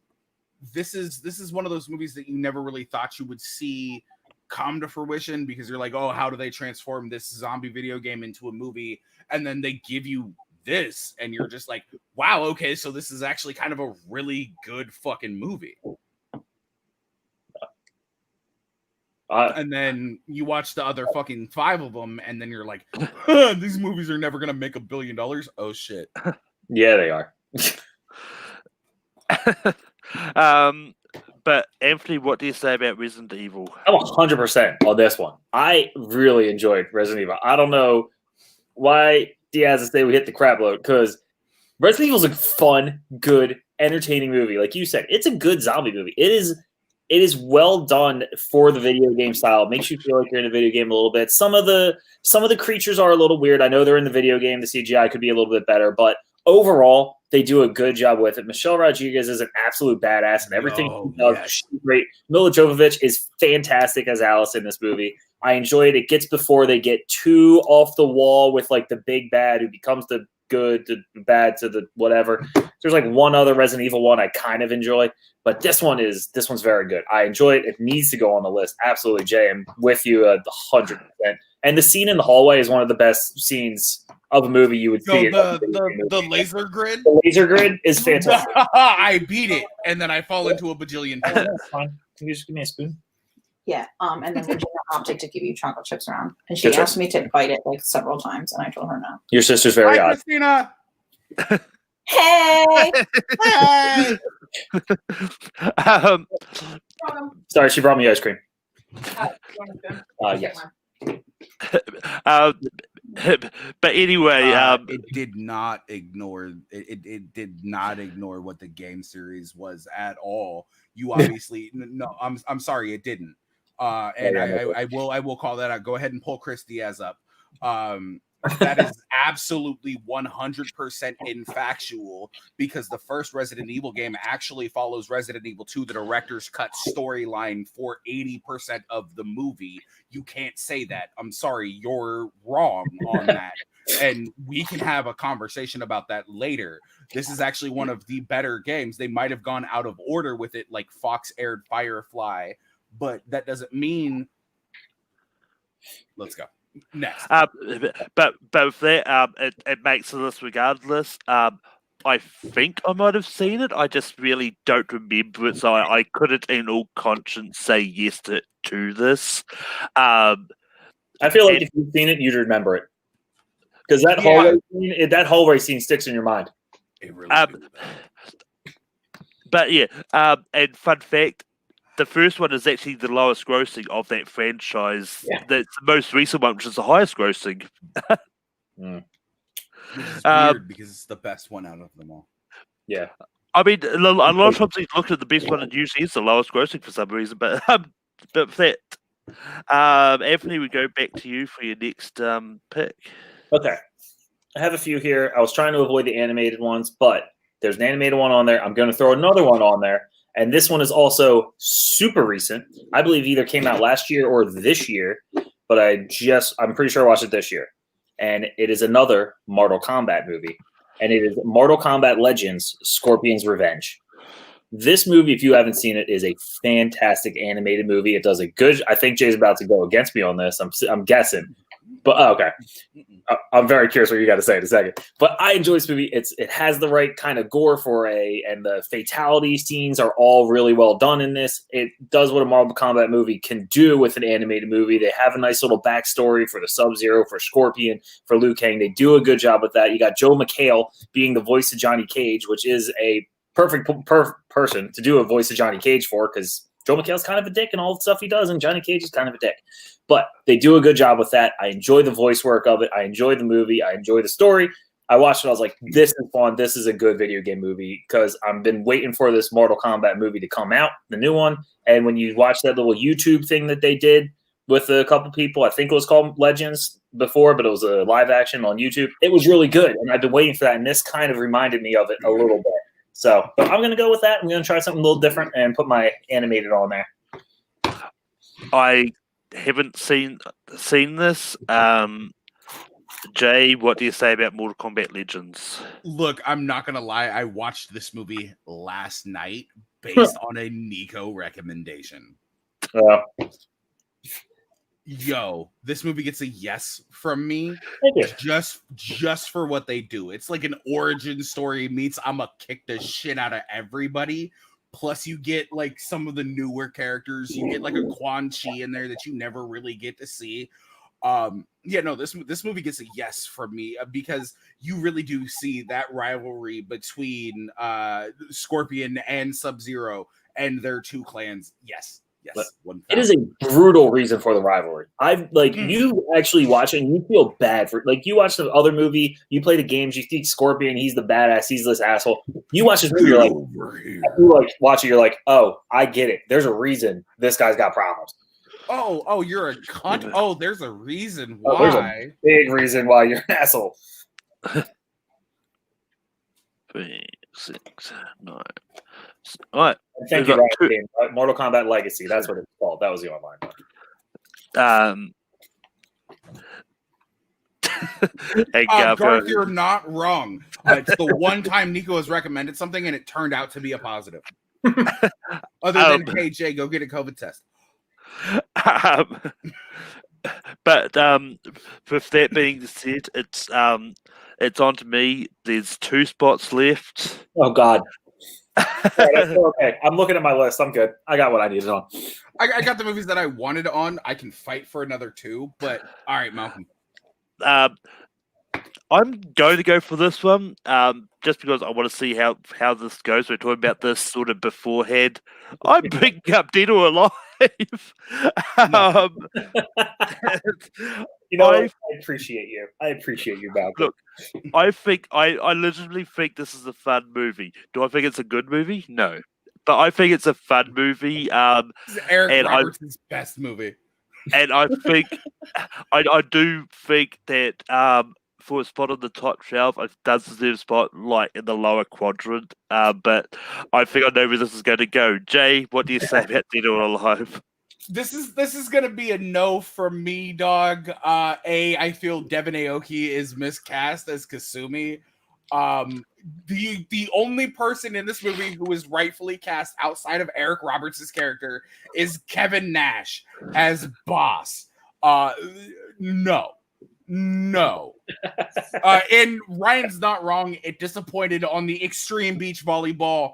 This is one of those movies that you never really thought you would see come to fruition, because you're like, oh, how do they transform this zombie video game into a movie? And then they give you this, and you're just like, wow, okay, so this is actually kind of a really good fucking movie. And then you watch the other fucking 5 of them, and then you're like, these movies are never gonna make $1 billion. Oh shit. Yeah, they are. But Anthony, what do you say about Resident Evil? I'm 100% on this one. I really enjoyed Resident Evil. I don't know why Diaz say we hit the crap load, because Resident Evil is a fun, good, entertaining movie. Like you said, it's a good zombie movie. It is well done for the video game style. It makes you feel like you're in a video game a little bit. Some of the creatures are a little weird. I know they're in the video game. The CGI could be a little bit better, but overall, they do a good job with it. Michelle Rodriguez is an absolute badass, and everything she does is great. Mila Jovovich is fantastic as Alice in this movie. I enjoy it. It gets before they get too off the wall with like the big bad who becomes the good to bad to the whatever. There's like one other Resident Evil one I kind of enjoy, but this one's very good. I enjoy it. It needs to go on the list. Absolutely, Jay. I'm with you 100%. And the scene in the hallway is one of the best scenes of a movie you would see. The laser grid? The laser grid is fantastic. I beat it, and then I fall into a bajillion pieces. That's fine. Can you just give me a spoon? Yeah, and then Virginia opted to give you chocolate chips around, and she asked me to bite it like several times, and I told her no. Your sister's very Hi, odd. Christina. Hey, Hey. Sorry, she brought me ice cream. Yes. But anyway, it did not ignore it did not ignore what the game series was at all. You obviously no, I'm sorry, it didn't. And I will call that out. Go ahead and pull Chris Diaz up. That is absolutely 100% infactual, because the first Resident Evil game actually follows Resident Evil 2, the director's cut storyline, for 80% of the movie. You can't say that. I'm sorry, you're wrong on that. And we can have a conversation about that later. This is actually one of the better games. They might have gone out of order with it, like Fox aired Firefly, but that doesn't mean. Let's go. Next. but with that, it makes a list regardless. I think I might have seen it. I just really don't remember it, so I couldn't, in all conscience, say yes to this. I feel like if you've seen it, you'd remember it, because that hallway scene sticks in your mind. It really but yeah, and fun fact. The first one is actually the lowest grossing of that franchise. Yeah. The most recent one, which is the highest grossing. Which is weird, because it's the best one out of them all. Yeah. I mean, a lot of times you look at the best one, it usually is the lowest grossing for some reason. But with that, Anthony, we go back to you for your next pick. Okay. I have a few here. I was trying to avoid the animated ones, but there's an animated one on there. I'm going to throw another one on there. And this one is also super recent. I believe either came out last year or this year, but I'm pretty sure I watched it this year. And it is another Mortal Kombat movie. And it is Mortal Kombat Legends: Scorpion's Revenge. This movie, if you haven't seen it, is a fantastic animated movie. It does a good. I think Jay's about to go against me on this. I'm guessing. But okay. I'm very curious what you got to say in a second. But I enjoy this movie. It has the right kind of gore and the fatality scenes are all really well done in this. It does what a Mortal Kombat movie can do with an animated movie. They have a nice little backstory for the Sub-Zero, for Scorpion, for Liu Kang. They do a good job with that. You got Joel McHale being the voice of Johnny Cage, which is a perfect person to do a voice of Johnny Cage for, because Joel McHale's kind of a dick in all the stuff he does, and Johnny Cage is kind of a dick. But they do a good job with that. I enjoy the voice work of it. I enjoy the movie. I enjoy the story. I watched it. I was like, this is fun. This is a good video game movie, because I've been waiting for this Mortal Kombat movie to come out, the new one. And when you watch that little YouTube thing that they did with a couple people, I think it was called Legends before, but it was a live action on YouTube. It was really good. And I've been waiting for that. And this kind of reminded me of it a little bit. So, but I'm going to go with that. I'm going to try something a little different and put my animated on there. I haven't seen this. Jay, what do you say about Mortal Kombat Legends? Look, I'm not going to lie. I watched this movie last night based on a Nico recommendation. Yo, this movie gets a yes from me. Just for what they do. It's like an origin story meets I'ma kick the shit out of everybody. Plus you get like some of the newer characters. You get like a Quan Chi in there that you never really get to see. This movie gets a yes from me, because you really do see that rivalry between Scorpion and Sub-Zero and their two clans. Yes. It is a brutal reason for the rivalry. You actually watch it and you feel bad for, like, you watch the other movie, you play the games, you see Scorpion, he's the badass, he's this asshole. You watch this movie, you're like, oh, I get it. There's a reason this guy's got problems. Oh, you're a cunt. Oh, there's a reason why. There's a big reason why you're an asshole. 3, 6, 9. All right. Thank you, Ryan. Mortal Kombat Legacy. That's what it's called. That was the online one. And Garth, you're not wrong. It's the one time Nico has recommended something and it turned out to be a positive. Other than, hey, Jay, go get a COVID test. But with that being said, it's on to me. There's 2 spots left. Oh God. Okay, I'm looking at my list. I'm good. I got what I needed on. I got the movies that I wanted on. I can fight for another 2, but all right, Malcolm. I'm going to go for this one, just because I want to see how this goes. We're talking about this sort of beforehand. I'm picking up Dead or Alive. I appreciate you. I appreciate you, Malcolm. Look, I literally think this is a fun movie. Do I think it's a good movie? No, but I think it's a fun movie. This is Eric Robertson's best movie, and I think I do think that for a spot on the top shelf, it does deserve a spot like in the lower quadrant. But I think I know where this is going to go. Jay, what do you say about Dead or Alive? This is gonna be a no from me, dog. I feel Devin Aoki is miscast as Kasumi. The only person in this movie who is rightfully cast outside of Eric Roberts' character is Kevin Nash as Boss. No. And Ryan's not wrong. It disappointed on the extreme beach volleyball.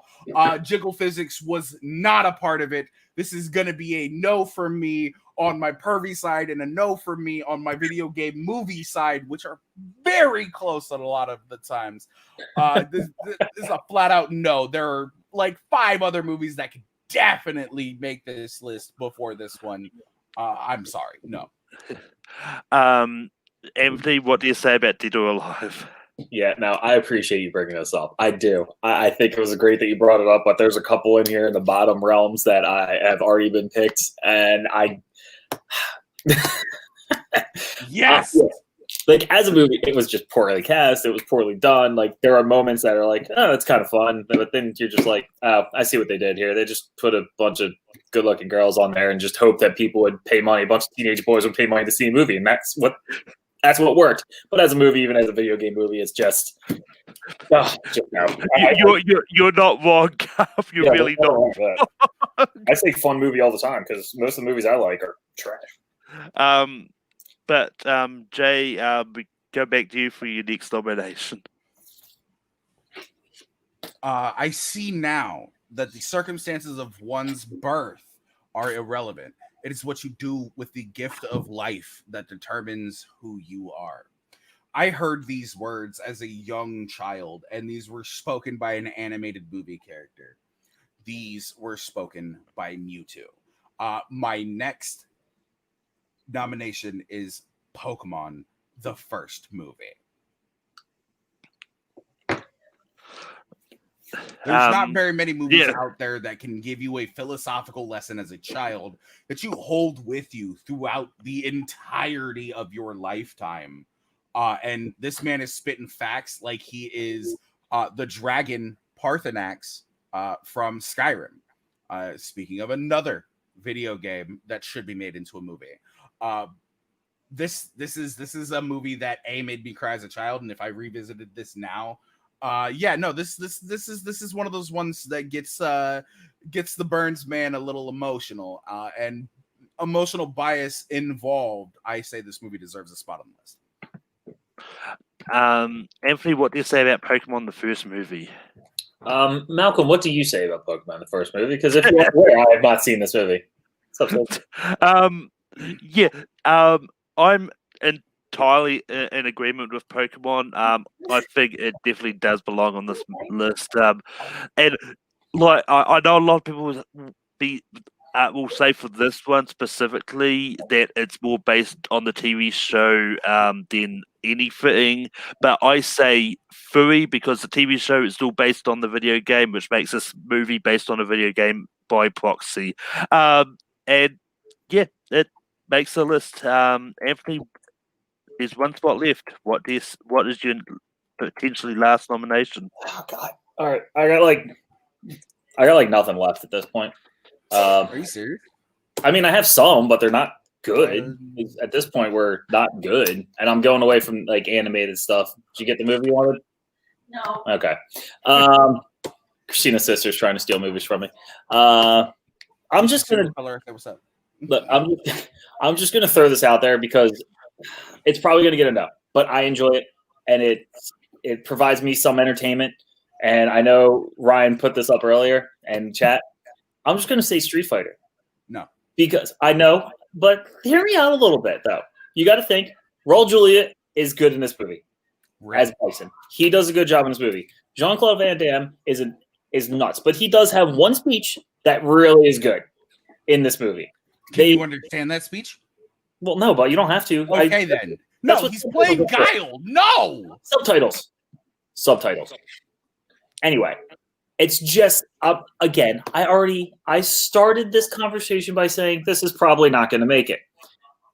Jiggle physics was not a part of it. This is going to be a no for me on my pervy side and a no for me on my video game movie side, which are very close on a lot of the times. This is a flat out no. There are like 5 other movies that could definitely make this list before this one. I'm sorry. No. Anthony, what do you say about Dead or Alive? Yeah, no, I appreciate you bringing this up. I do. I think it was great that you brought it up, but there's a couple in here in the bottom realms that I have already been picked, and I yes. Like, as a movie, it was just poorly cast. It was poorly done. Like, there are moments that are like, oh, it's kind of fun, but then you're just like, oh, I see what they did here. They just put a bunch of good-looking girls on there and just hope that people would pay money. A bunch of teenage boys would pay money to see a movie, and that's what worked. But as a movie, even as a video game movie, it's just no. You're not wrong, Gav. You're really not wrong. I say fun movie all the time because most of the movies I like are trash. But Jay, we go back to you for your next nomination. I see now that the circumstances of one's birth are irrelevant. It is what you do with the gift of life that determines who you are. I heard these words as a young child, and these were spoken by an animated movie character. These were spoken by Mewtwo. My next nomination is Pokemon, the first movie. There's not very many movies out there that can give you a philosophical lesson as a child that you hold with you throughout the entirety of your lifetime. And this man is spitting facts like he is the dragon Parthenax from Skyrim. Speaking of another video game that should be made into a movie. This is a movie that made me cry as a child, and if I revisited this now, this is one of those ones that gets the Burns man a little emotional, and emotional bias involved. I say this movie deserves a spot on the list. Anthony, what do you say about Pokemon the first movie? Malcolm, what do you say about Pokemon the first movie? Because if you're aware, I have not seen this movie. I'm entirely in agreement with Pokemon. I think it definitely does belong on this list. And like I know a lot of people will say for this one specifically that it's more based on the TV show than anything. But I say 3 because the TV show is still based on the video game, which makes this movie based on a video game by proxy. And yeah, it makes the list. Anthony, there's one spot left. What is your potentially last nomination? Oh God! All right, I got like nothing left at this point. Are you serious? I mean, I have some, but they're not good. At this point, we're not good, and I'm going away from like animated stuff. Did you get the movie you wanted? No. Okay. Christina's sister's trying to steal movies from me. I'm just gonna what's up? look. I'm just gonna throw this out there because it's probably gonna get a no, but I enjoy it, and it provides me some entertainment. And I know Ryan put this up earlier in chat. I'm just gonna say Street Fighter. No, because I know, but hear me out a little bit though. You got to think. Raul Julia is good in this movie as Bison. He does a good job in this movie. Jean-Claude Van Damme is nuts, but he does have one speech that really is good in this movie. Can you understand that speech? Well, no, but you don't have to. Okay, then. No, he's playing Guile. No! Subtitles. Anyway, it's just, again, I started this conversation by saying this is probably not going to make it.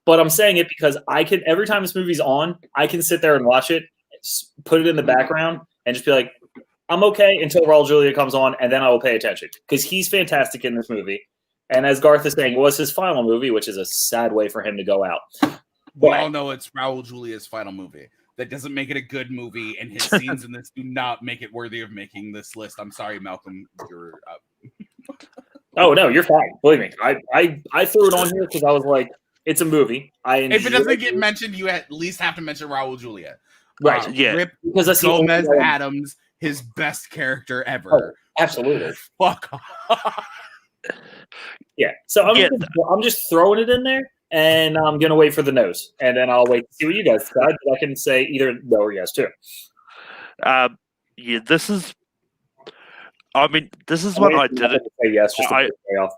But I'm saying it because every time this movie's on, I can sit there and watch it, put it in the background, and just be like, I'm okay until Raul Julia comes on, and then I will pay attention. Because he's fantastic in this movie. And as Garth is saying, it was his final movie, which is a sad way for him to go out. We all know it's Raul Julia's final movie. That doesn't make it a good movie, and his scenes in this do not make it worthy of making this list. I'm sorry, Malcolm. You're up. Oh, no, you're fine. Believe me. I threw it on here because I was like, it's a movie. If it doesn't get mentioned, you at least have to mention Raul Julia. Right. Yeah. Rip Because that's Gomez Adams, his best character ever. Oh, absolutely. Fuck off. Yeah. So I'm just throwing it in there, and I'm gonna wait for the no's, and then I'll wait to see what you guys decide. I can say either no or yes too. Yeah, this is. I mean, this is what I didn't. Say yes, just to pay off.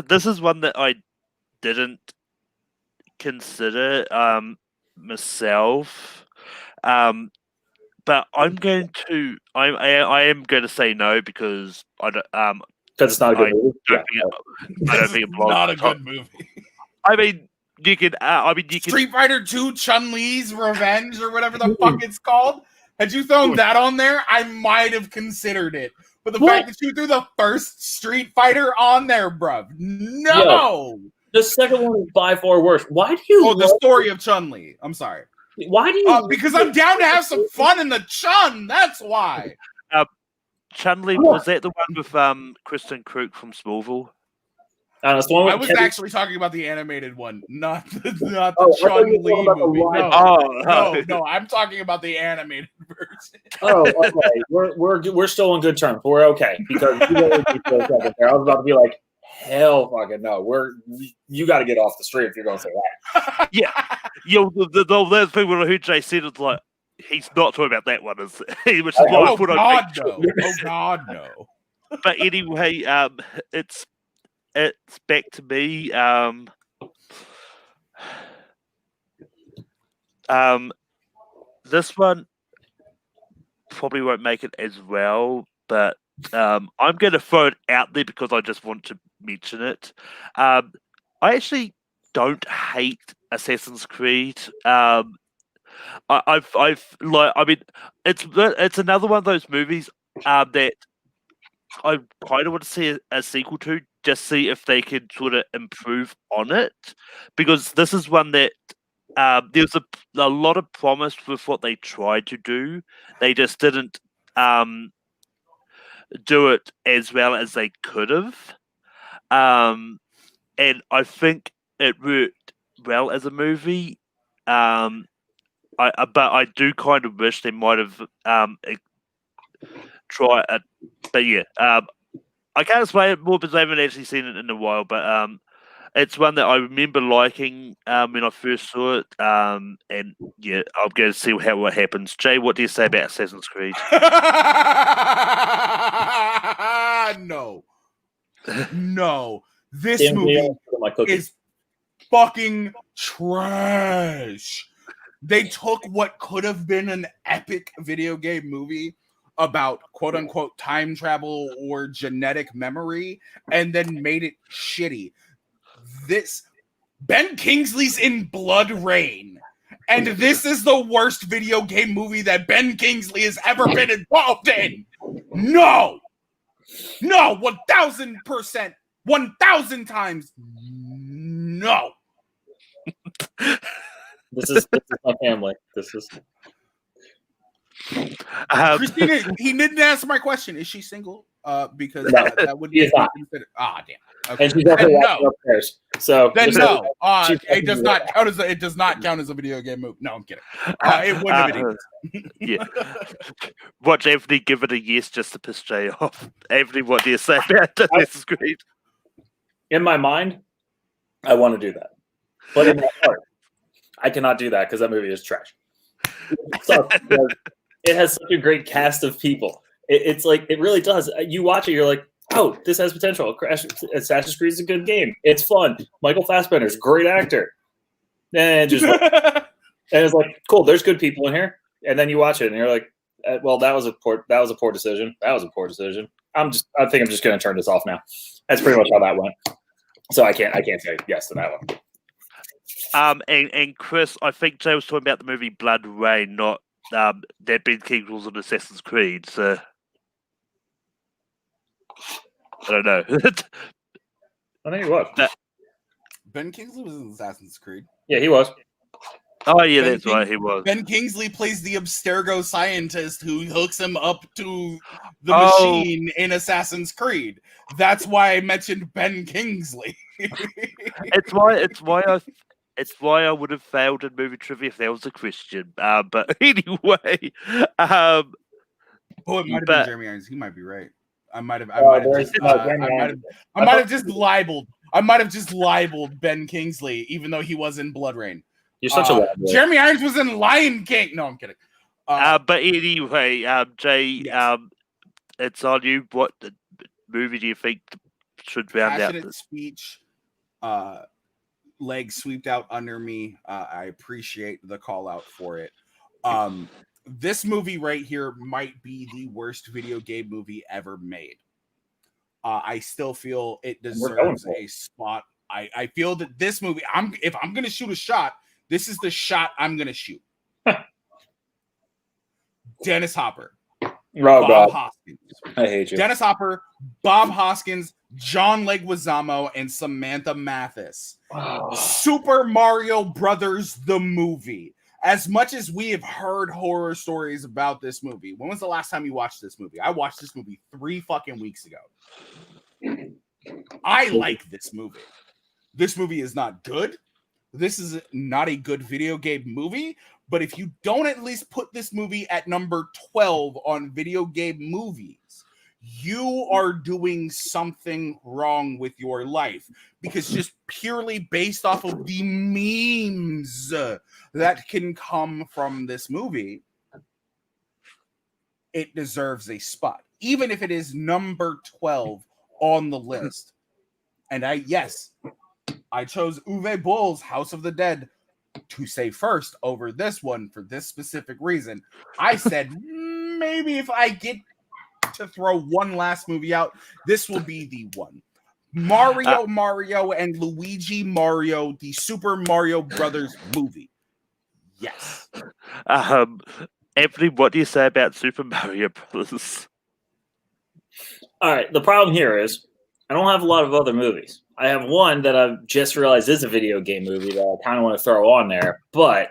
This is one that I didn't consider myself. But I'm going to. I am going to say no because I don't. Because it's not a good movie. I don't think it belongs. Not a good movie. I mean, you can. Street Fighter 2 Chun-Li's Revenge or whatever the fuck it's called. Had you thrown that on there, I might have considered it. But the fact that you threw the first Street Fighter on there, bruv. No! Yo, the second one is by far worse. Why do you the story of Chun-Li. I'm sorry. Why do you because I'm down to have some fun in the Chun. That's why. Chun-Li, was that the one with Kristen Krug from Smallville? I was actually talking about the animated one, not the Chun-Li movie. No, I'm talking about the animated version. Oh, okay. We're still on good terms. We're okay because I was about to be like, hell, fucking no. You got to get off the street if you're going to say that. Yeah, those people who Jay said it's like he's not talking about that one, which is why I put on. Oh God, no. But anyway, it's back to me. This one probably won't make it as well, but I'm going to throw it out there because I just want to mention it. I actually don't hate Assassin's Creed. I mean, it's another one of those movies that I kind of want to see a sequel to, just see if they could sort of improve on it, because this is one that there's a lot of promise with what they tried to do. They just didn't do it as well as they could have, and I think it worked well as a movie. But I do kind of wish they might have tried it. But yeah, I can't explain it more because I haven't actually seen it in a while. But it's one that I remember liking when I first saw it. And yeah, I'm going to see what happens. Jay, what do you say about Assassin's Creed? No. This movie is fucking trash. They took what could have been an epic video game movie about quote unquote time travel or genetic memory and then made it shitty. This Ben Kingsley's in Blood Rain, and this is the worst video game movie that Ben Kingsley has ever been involved in. No, 1000% 1,000 times no. This is my family. This is Christina, he didn't answer my question. Is she single? Because No, that would she is be not. considered. Ah, damn. Okay. and she's definitely Then watching no. upstairs. So Then just- no. she's It does definitely not count as it does not count as a video game movie. No, I'm kidding. It wouldn't have been either. Yeah. Watch Anthony give it a yes just to piss Jay off. Anthony, what do you say about Assassin's Creed? in my mind, I want to do that, but in my heart, I cannot do that because that movie is trash. It sucks because it has such a great cast of people. It's like it really does. You watch it, you're like, oh, this has potential. Assassin's Creed is a good game. It's fun. Michael Fassbender's a great actor. And it's like, cool. There's good people in here. And then you watch it, and you're like, well, that was a poor decision. That was a poor decision. I think I'm just going to turn this off now. That's pretty much how that went. So I can't say yes to that one. And Chris, I think Jay was talking about the movie Blood Rain, not that Ben Kingsley's on Assassin's Creed. So I don't know. I think he was. Ben Kingsley was in Assassin's Creed. Yeah, he was. Oh yeah, Ben that's right. He was. Ben Kingsley plays the Abstergo scientist who hooks him up to the Oh. machine in Assassin's Creed. That's why I mentioned Ben Kingsley. It's why I would have failed in movie trivia if there was a Christian. But anyway, Oh, it might have But- been Jeremy Irons. He might be right. I might have just libeled Ben Kingsley, even though he was in Blood Rain. You're such a lad boy. Jeremy Irons was in Lion King. No, I'm kidding. but anyway, Jay, Yes. it's on you. What movie do you think should round out Passionate this? speech, legs swept out under me. I appreciate the call out for it. This movie right here might be the worst video game movie ever made. I still feel it deserves a spot. I feel that this movie, if I'm gonna shoot a shot, this is the shot I'm gonna shoot. Dennis Hopper, Bob God. Hoskins. I hate you. Dennis Hopper, Bob Hoskins, John Leguizamo, and Samantha Mathis. Super Mario Brothers, the movie. As much as we have heard horror stories about this movie, when was the last time you watched this movie? I watched this movie 3 fucking weeks ago. I like this movie. This movie is not good. This is not a good video game movie. But if you don't at least put this movie at number 12 on video game movies, you are doing something wrong with your life. Because just purely based off of the memes that can come from this movie, it deserves a spot. Even if it is number 12 on the list. And I chose Uwe Boll's House of the Dead to say first over this one for this specific reason. I said, maybe if I get to throw one last movie out, this will be the one. Mario and Luigi Mario, the Super Mario Brothers movie. Yes. Anthony, what do you say about Super Mario Brothers? All right. The problem here is I don't have a lot of other movies. I have one that I've just realized is a video game movie that I kind of want to throw on there. But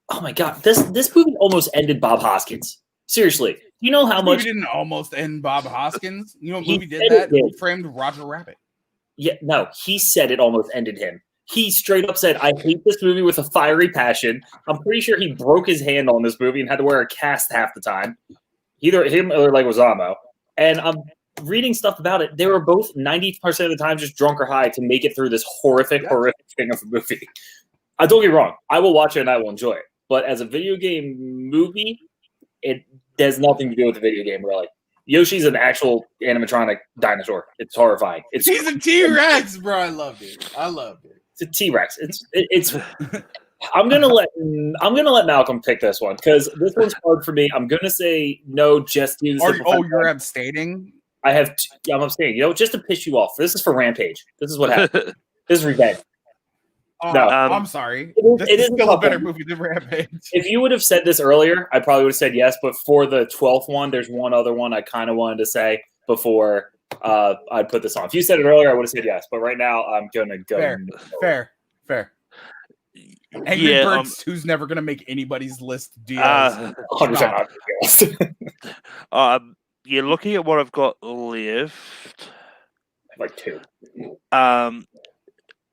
oh my god, this movie almost ended Bob Hoskins. Seriously, you know how much? Movie didn't almost end Bob Hoskins. You know what He movie did said that? it Who did. Framed Roger Rabbit. Yeah, no, he said it almost ended him. He straight up said, "I hate this movie with a fiery passion." I'm pretty sure he broke his hand on this movie and had to wear a cast half the time. Either him or Leguizamo. And I'm reading stuff about it. They were both 90% of the time just drunk or high to make it through this horrific thing of a movie. Don't get me wrong. I will watch it and I will enjoy it. But as a video game movie, it has nothing to do with the video game, really. Yoshi's an actual animatronic dinosaur. It's horrifying. He's a T-Rex, bro. I loved it. It's a T-Rex. It's I'm gonna let Malcolm pick this one because this one's hard for me. I'm gonna say no, just use. You're abstaining? I'm abstaining. You know, just to piss you off. This is for Rampage. This is what happened. This is revenge. No, I'm sorry. It is still a tough better one. movie than Rampage. If you would have said this earlier, I probably would have said yes. But for the 12th one, there's one other one I kind of wanted to say before I'd put this on. If you said it earlier, I would have said yes. But right now, I'm gonna go. Fair. Angry Yeah, Birds 2's never gonna make anybody's list. Diaz. 100% not. Yeah, looking at what I've got left, Like 2.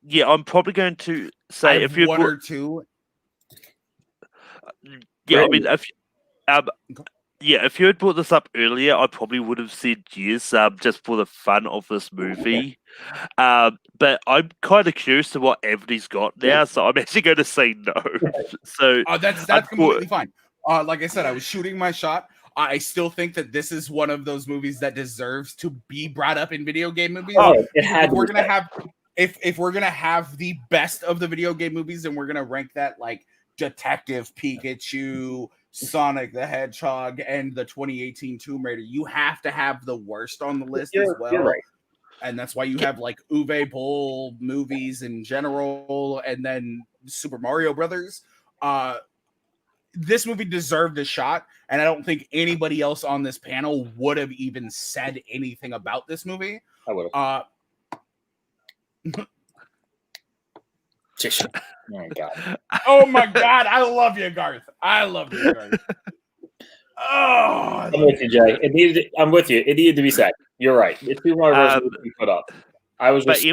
yeah, I'm probably going to say I have if you one or two. yeah, I Really? mean if you had brought this up earlier, I probably would have said yes, just for the fun of this movie. But I'm kind of curious to what Anthony's got now, so I'm actually going to say no. So That's completely fine. Like I said, I was shooting my shot. I still think that this is one of those movies that deserves to be brought up in video game movies. Oh, it had If to we're be. gonna have, if we're gonna have the best of the video game movies, and we're gonna rank that like Detective Pikachu, Sonic the Hedgehog, and the 2018 Tomb Raider, you have to have the worst on the list as well. You're right. And that's why you have like Uwe Boll movies in general, and then Super Mario Brothers. This movie deserved a shot, and I don't think anybody else on this panel would have even said anything about this movie. I would have. Oh my god. Oh my god, I love you, Garth. I love you, Garth. Oh, I'm with you, Jay. I'm with you. It needed to be said. You're right. It's Super Mario Bros. We put up. I was just.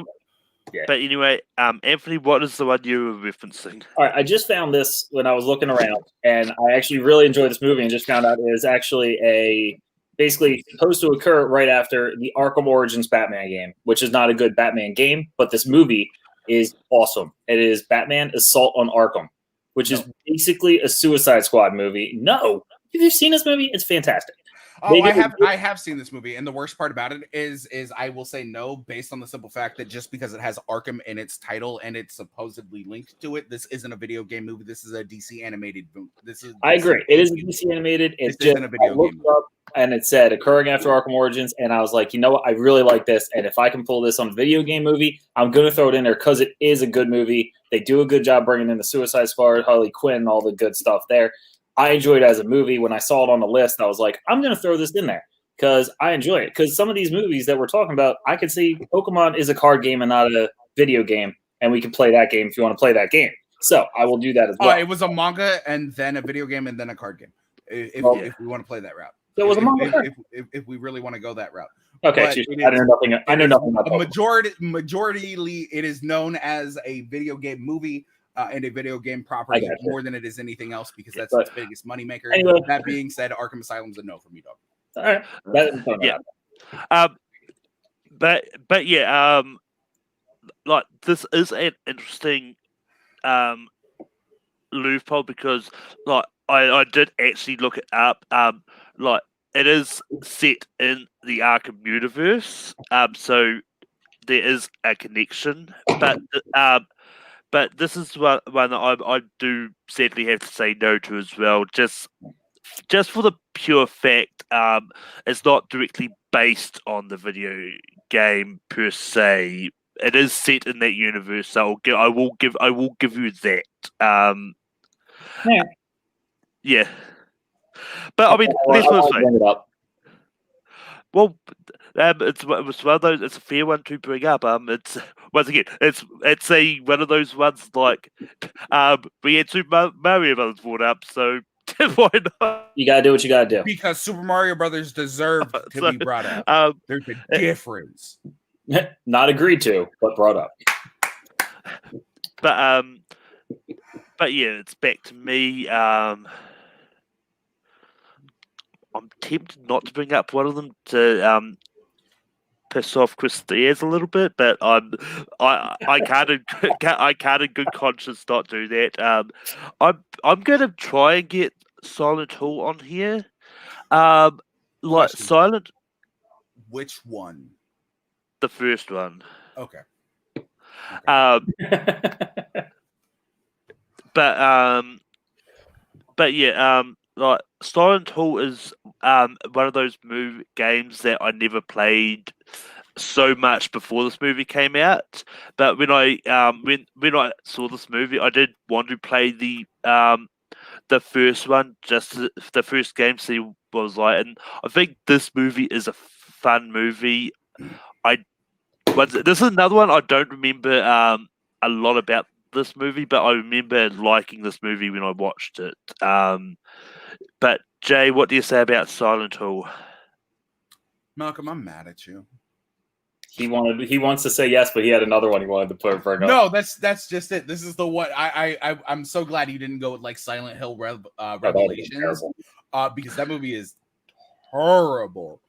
But anyway, Anthony, what is the one you were referencing? All right, I just found this when I was looking around, and I actually really enjoyed this movie, and just found out it is actually basically supposed to occur right after the Arkham Origins Batman game, which is not a good Batman game, but this movie is awesome. It is Batman Assault on Arkham, which is basically a Suicide Squad movie. No, have you seen this movie? It's fantastic. Oh, I have seen this movie, and the worst part about it is I will say no, based on the simple fact that just because it has Arkham in its title and it's supposedly linked to it, this isn't a video game movie. This is a DC animated movie. I agree. It is a DC animated. It's just isn't a video game movie. And it said occurring after Arkham Origins, and I was like, you know what? I really like this, and if I can pull this on a video game movie, I'm going to throw it in there because it is a good movie. They do a good job bringing in the Suicide Squad, Harley Quinn, and all the good stuff there. I enjoyed it as a movie. When I saw it on the list, I was like, I'm going to throw this in there because I enjoy it. Because some of these movies that we're talking about, I could see Pokemon is a card game and not a video game, and we can play that game if you want to play that game. So I will do that as well. It was a manga and then a video game and then a card game. If we want to play that route. So it was a manga. If we really want to go that route. Okay, I know nothing about Pokemon. Majority, it is known as a video game movie. And a video game property more than it is anything else because that's its biggest moneymaker. Anyway. That being said, Arkham Asylum's a no for me, dog. All right. But yeah, like this is an interesting loophole because like I did actually look it up. Like it is set in the Arkham universe, so there is a connection, but this is one that I do sadly have to say no to as well. Just for the pure fact, it's not directly based on the video game per se. It is set in that universe, so I will give you that. Yeah. But I mean, let's bring it up. Well, it's one of those. It's a fair one to bring up. It's once again, it's one of those ones like we had Super Mario Brothers brought up, so why not? You gotta do what you gotta do because Super Mario Brothers deserved to be brought up. There's a difference. Not agreed to, but brought up. But yeah, it's back to me. I'm tempted not to bring up one of them to piss off Chris Diaz a little bit, but I can't in good conscience not do that. I'm gonna try and get Silent Hill on here. Like Question. Silent. Which one? The first one. Okay. But yeah, like Silent Hill is one of those games that I never played so much before this movie came out. But when I saw this movie, I did want to play the first one, just the first game, see what it was like. And I think this movie is a fun movie. This is another one I don't remember a lot about this movie, but I remember liking this movie when I watched it. But Jay, what do you say about Silent Hill? Malcolm, I'm mad at you. He wants to say yes, but he had another one he wanted to bring up. No, that's just it. This is the one. I'm so glad you didn't go with like Silent Hill Revelations, because that movie is horrible.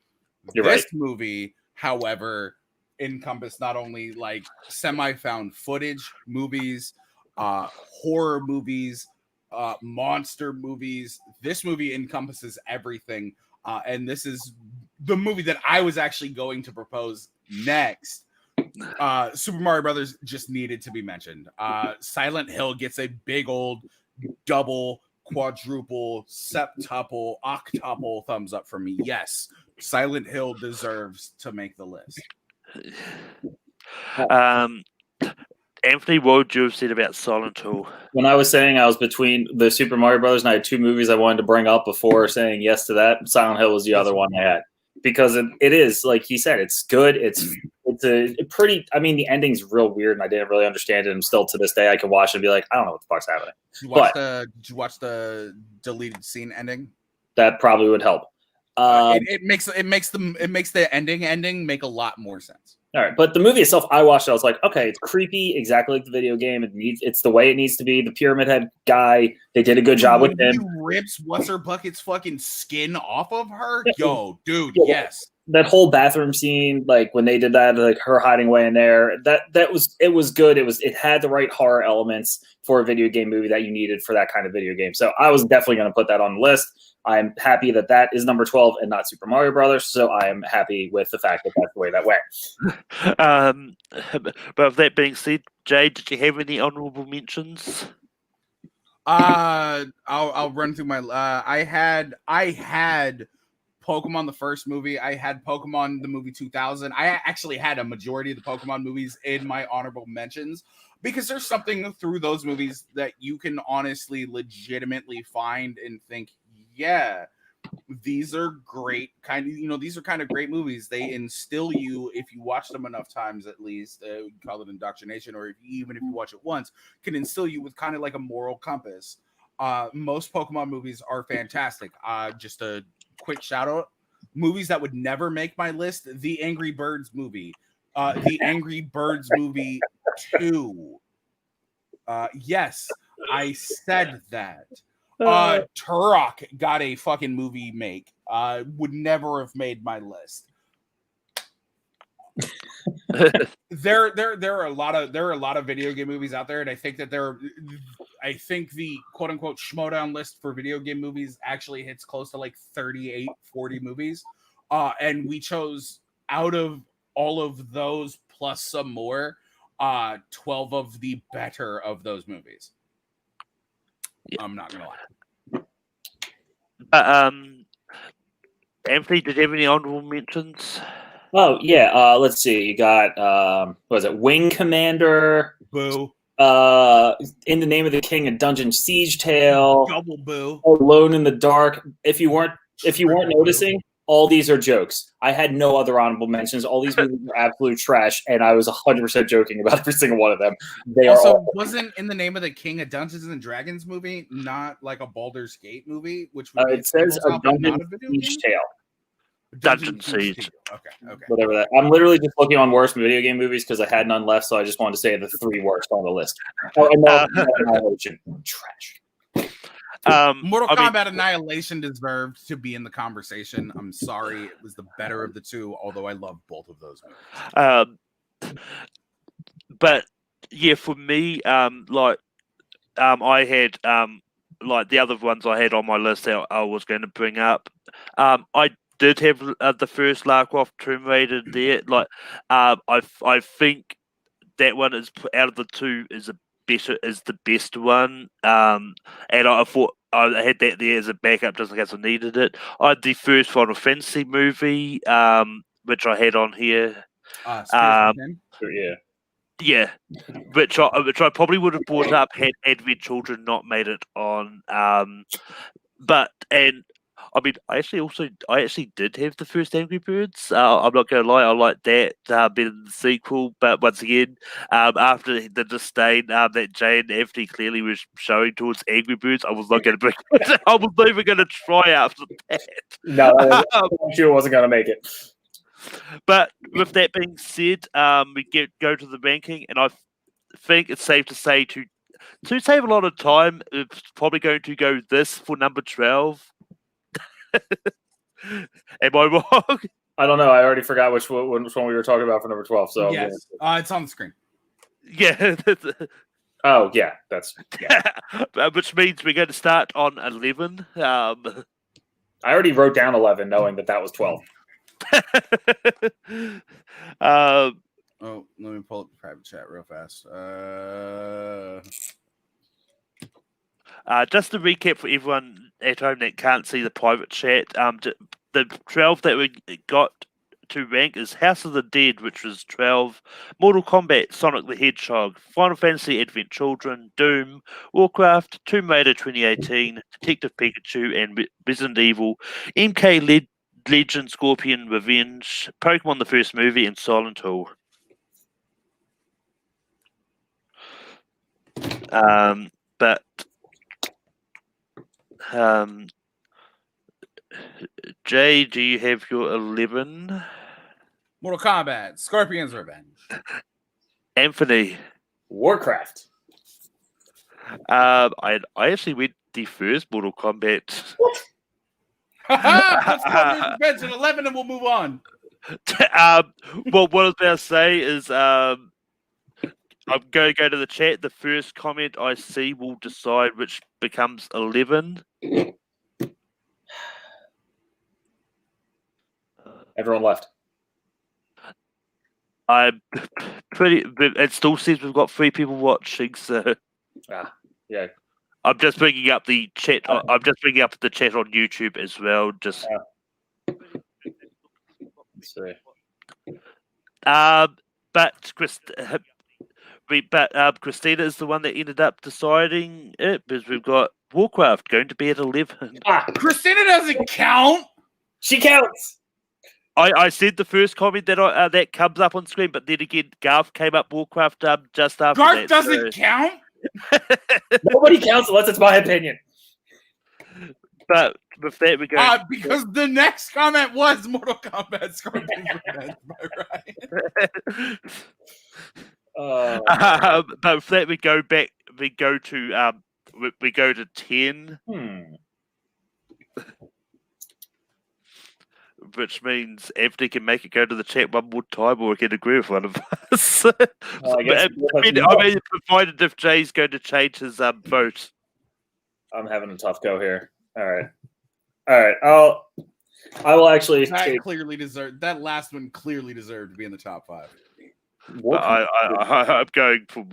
You're this right. movie, however, encompassed not only like semi-found footage movies, horror movies, monster movies. This movie encompasses everything, and this is the movie that I was actually going to propose next. Super Mario Brothers just needed to be mentioned. Silent Hill gets a big old double, quadruple, septuple, octuple thumbs up from me. Yes, Silent Hill deserves to make the list. Anthony, what would you have said about Silent Hill? When I was saying I was between the Super Mario Brothers and I had two movies I wanted to bring up before saying yes to that, Silent Hill was the other one I had. Because it is, like he said, it's good. It's a pretty, I mean, the ending's real weird and I didn't really understand it. And still to this day, I can watch it and be like, I don't know what the fuck's happening. Did you watch the deleted scene ending? That probably would help. It makes the ending make a lot more sense. All right, but the movie itself, I watched it. I was like, okay, it's creepy, exactly like the video game. It's the way it needs to be. The Pyramid Head guy, they did a good job with him. He rips what's her bucket's fucking skin off of her. Yo, dude, yeah. Yes. That whole bathroom scene, like when they did that, like her hiding away in there, it was good. It had the right horror elements for a video game movie that you needed for that kind of video game. So I was definitely going to put that on the list. I'm happy that is number 12 and not Super Mario Brothers. So I am happy with the fact that that's the way that went. But with that being said, Jay, did you have any honorable mentions? I'll run through my. I had Pokemon the first movie. I had Pokemon the movie 2000. I actually had a majority of the Pokemon movies in my honorable mentions because there's something through those movies that you can honestly, legitimately find and think, yeah, these are great these are kind of great movies. They instill you, if you watch them enough times, at least, we call it indoctrination, or even if you watch it once, can instill you with kind of like a moral compass. Most Pokemon movies are fantastic. Just a quick shout out, movies that would never make my list: the Angry Birds movie, the Angry Birds movie 2. Yes, I said that. Turok got a fucking movie make. Would never have made my list. There are a lot of video game movies out there, and I think that the quote unquote schmodown list for video game movies actually hits close to like 38, 40 movies. And we chose, out of all of those plus some more, 12 of the better of those movies. Yeah. I'm not gonna lie. Anthony, did you have any honorable mentions? Oh yeah, let's see. You got what was it? Wing Commander. Boo. In the Name of the King, a Dungeon Siege Tale. Double boo. Alone in the Dark. If you weren't noticing, all these are jokes. I had no other honorable mentions. All these movies are absolute trash, and I was 100% joking about every single one of them. Wasn't In the Name of the King a Dungeons and Dragons movie, not like a Baldur's Gate movie? Which it says a Dungeon Siege Tale. Dungeon Siege. Okay. Whatever that. I'm literally just looking on worst video game movies because I had none left, so I just wanted to say the 3 worst on the list. Trash. Mortal Kombat Annihilation deserved to be in the conversation. I'm sorry, it was the better of the two, although I love both of those movies. But yeah, for me, I had like the other ones I had on my list that I was going to bring up. I did have the first Lara Croft Tomb Raider there. Like, I think that one is, out of the two, is the best one. And I thought I had that there as a backup just in case I needed it. I had the first Final Fantasy movie, which I had on here. Yeah, which I probably would have brought up had Advent Children not made it on. I mean, I actually did have the first Angry Birds. I'm not going to lie, I like that better than the sequel. But once again, after the disdain that Jay and Anthony clearly was showing towards Angry Birds, I was not going to bring. I was not even going to try after that. No, I'm sure it wasn't going to make it. But with that being said, we go to the ranking, and I think it's safe to say to save a lot of time, it's probably going to go this for number 12. Am I wrong? I don't know. I already forgot which one we were talking about for number 12. So yes, it's on the screen. Yeah. Oh yeah, that's Which means we're going to start on 11. I already wrote down 11, knowing that was 12. Oh, let me pull up the private chat real fast. Just to recap for everyone at home that can't see the private chat, the 12 that we got to rank is House of the Dead, which was 12, Mortal Kombat, Sonic the Hedgehog, Final Fantasy Advent Children, Doom, Warcraft, Tomb Raider 2018, Detective Pikachu, and Resident Evil, MK Legend, Scorpion, Revenge, Pokemon the first movie, and Silent Hill. But Jay, do you have your 11? Mortal Kombat, Scorpion's Revenge. Anthony. Warcraft. I actually went the first Mortal Kombat. Let's Scorpion's Revenge at 11 and we'll move on. Well, what I was about to say is I'm going to go to the chat. The first comment I see will decide which becomes 11. Everyone left. I'm pretty. It still says we've got 3 people watching, so. Yeah. I'm just bringing up the chat. I'm just bringing up the chat on YouTube as well. Just. Let's see. But Christina is the one that ended up deciding it because we've got Warcraft going to be at 11. Christina doesn't count. She counts. I said the first comment that that comes up on screen, but then again, Garth came up Warcraft just after Garth that. doesn't count. Nobody counts unless it's my opinion. But with that, we go. Because the next comment was Mortal Kombat Scorpion's Revenge by Ryan. But with that, we go back. We go to 10. Which means Anthony can make it go to the chat one more time, or we can agree with one of us. I mean, provided if Jay's going to change his vote. I'm having a tough go here. All right. I will actually. That last one clearly deserved to be in the top 5. I'm going for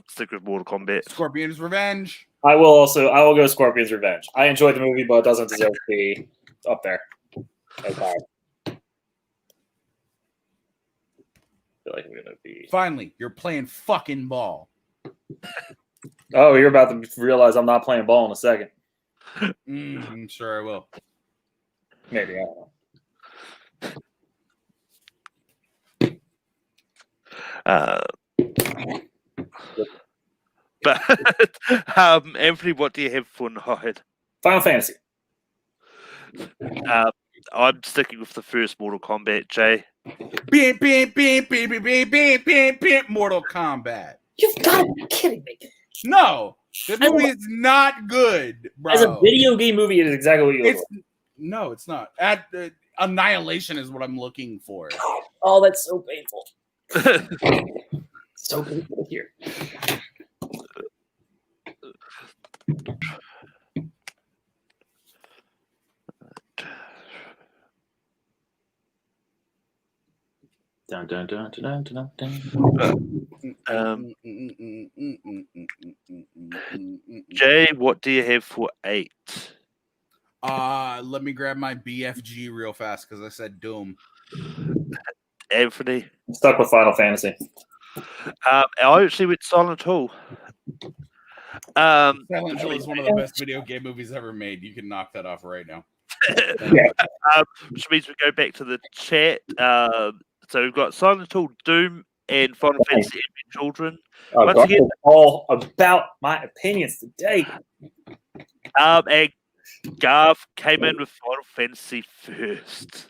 stick with Mortal Kombat. Scorpion's Revenge. I will go Scorpion's Revenge. I enjoyed the movie, but it doesn't deserve to be up there. Okay. I feel like I'm gonna be. Finally, you're playing fucking ball. Oh, you're about to realize I'm not playing ball in a second. I'm sure I will. Maybe, I don't know. But Anthony, what do you have for 9? Final Fantasy. I'm sticking with the first Mortal Kombat, Jay. Mortal Kombat. You've got to be kidding me. No, the movie is not good, bro. As a video game movie, it is exactly what you look like. No, it's not. Annihilation is what I'm looking for. Oh, that's so painful. So painful to hear. Dun, dun, dun, dun, dun, dun. Jay, what do you have for 8? Let me grab my BFG real fast because I said Doom. Anthony? I'm stuck with Final Fantasy. I actually went Silent Hill. Silent Hill is one of the best video game movies ever made. You can knock that off right now. Which means we go back to the chat. So we've got Silent Hill, Doom, and Final Fantasy Advent Children. Oh, Once God, again- it's all about my opinions today. And Garth came in with Final Fantasy first,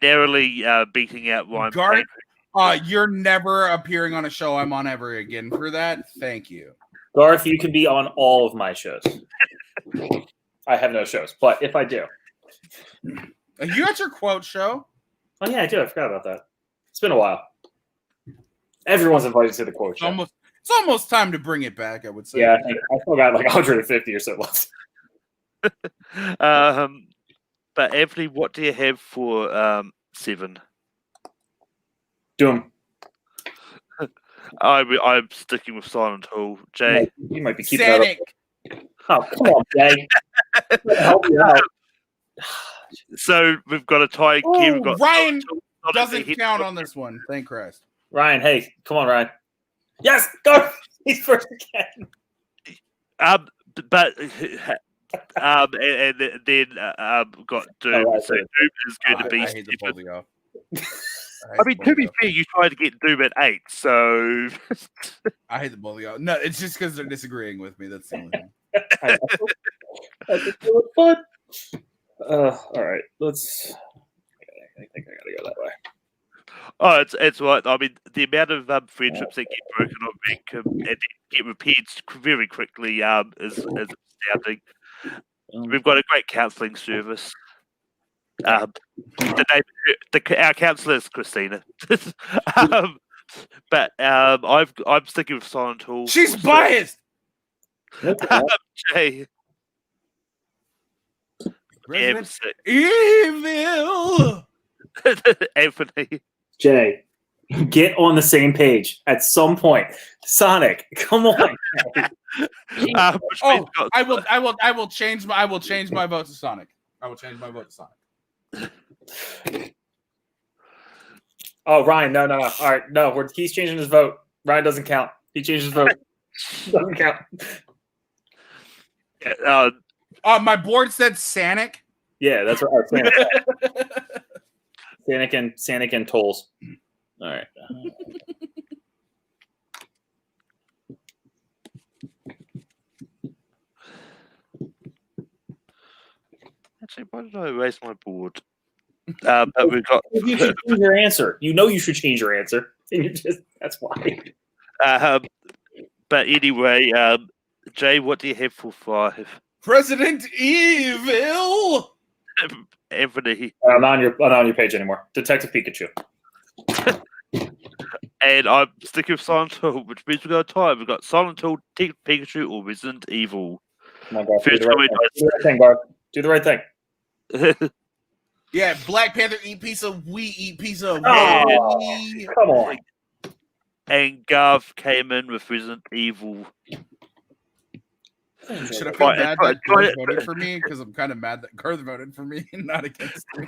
narrowly beating out Ryan. Garth, you're never appearing on a show I'm on ever again for that. Thank you. Garth, you can be on all of my shows. I have no shows, but if I do. You got your quote show? Oh, yeah, I do. I forgot about that. It's been a while. Everyone's invited to the quote show. It's almost time to bring it back, I would say. Yeah, I still got like 150 or so left. But Anthony, what do you have for 7? Doom. I'm sticking with Silent Hill. Jay, You might be keeping Sonic. that up. Oh, come on, Jay. Help me out. So we've got a tie here. We've got Ryan Silent Hill, doesn't count on this one. Thank Christ. Ryan, hey, come on, Ryan. Yes, go. He's first again. But and then got Doom. Oh, So Doom is going to be I hate the 7. polio. I mean, to be fair, you tried to get Doom at 8, so I hate the polio. No, it's just because they're disagreeing with me. That's the only thing. I think it was fun. All right, let's. I think I gotta go that way. oh, it's right. I mean, the amount of friendships that get broken on Rank and get repaired very quickly is astounding. We've got a great counselling service. The name, our counsellor is Christina. But I'm sticking with Silent Hill. She's biased. Jay. Yeah, Resident Evil. Anthony. Jay, get on the same page at some point. Sonic, come on. Which Oh, means we've got- I will change my vote to Sonic. I will change my vote to Sonic. Oh, Ryan, no. All right, no, he's changing his vote. Ryan doesn't count. He changed his vote. Doesn't count. My board said Sanic. Yeah, that's what I was saying. Sanic and Tolls. All right. Actually, why did I erase my board? But we've got. You should change your answer. You know you should change your answer. And you just that's why. But anyway, Jay, what do you have for 5? Resident Evil. Anthony. I'm not on your page anymore. Detective Pikachu. And I'm sticking with Silent Hill, which means we've got a tie. We've got Silent Hill, Pikachu, or Resident Evil. Come on, Garth. Do First the right thing, Garth. Do the right thing. Yeah, Black Panther eat pizza. We eat pizza. Oh, We. come on. And Garth came in with Resident Evil. Should I feel Right, bad right, that Garth right. voted for me? Because I'm kind of mad that Garth voted for me and not against me.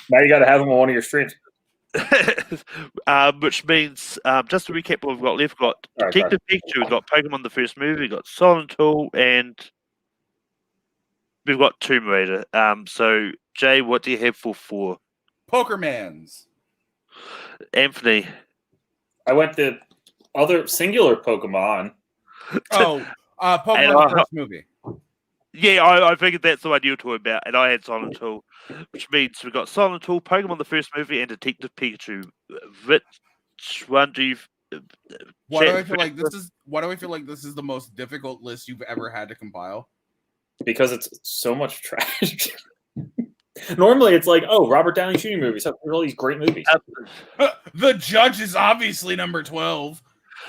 Now you got to have him on one of your streams. Which means, just to recap what we've got left, we've got All right, Detective Pikachu, we've got Pokemon the first movie, we've got Silent Hill, and we've got Tomb Raider. So, Jay, what do you have for 4? Pokermans. Anthony. I went the other singular Pokemon. Oh, Pokemon And the first movie. Yeah, I figured that's the one you were talking about, and I had Silent Hill, which means we've got Silent Hill, Pokemon the first movie, and Detective Pikachu. Which one do you? Why do I feel like this is? Why do I feel like this is the most difficult list you've ever had to compile? Because it's so much trash. Normally, it's like, oh, Robert Downey Jr. movies. There's all these great movies. The Judge is obviously number 12.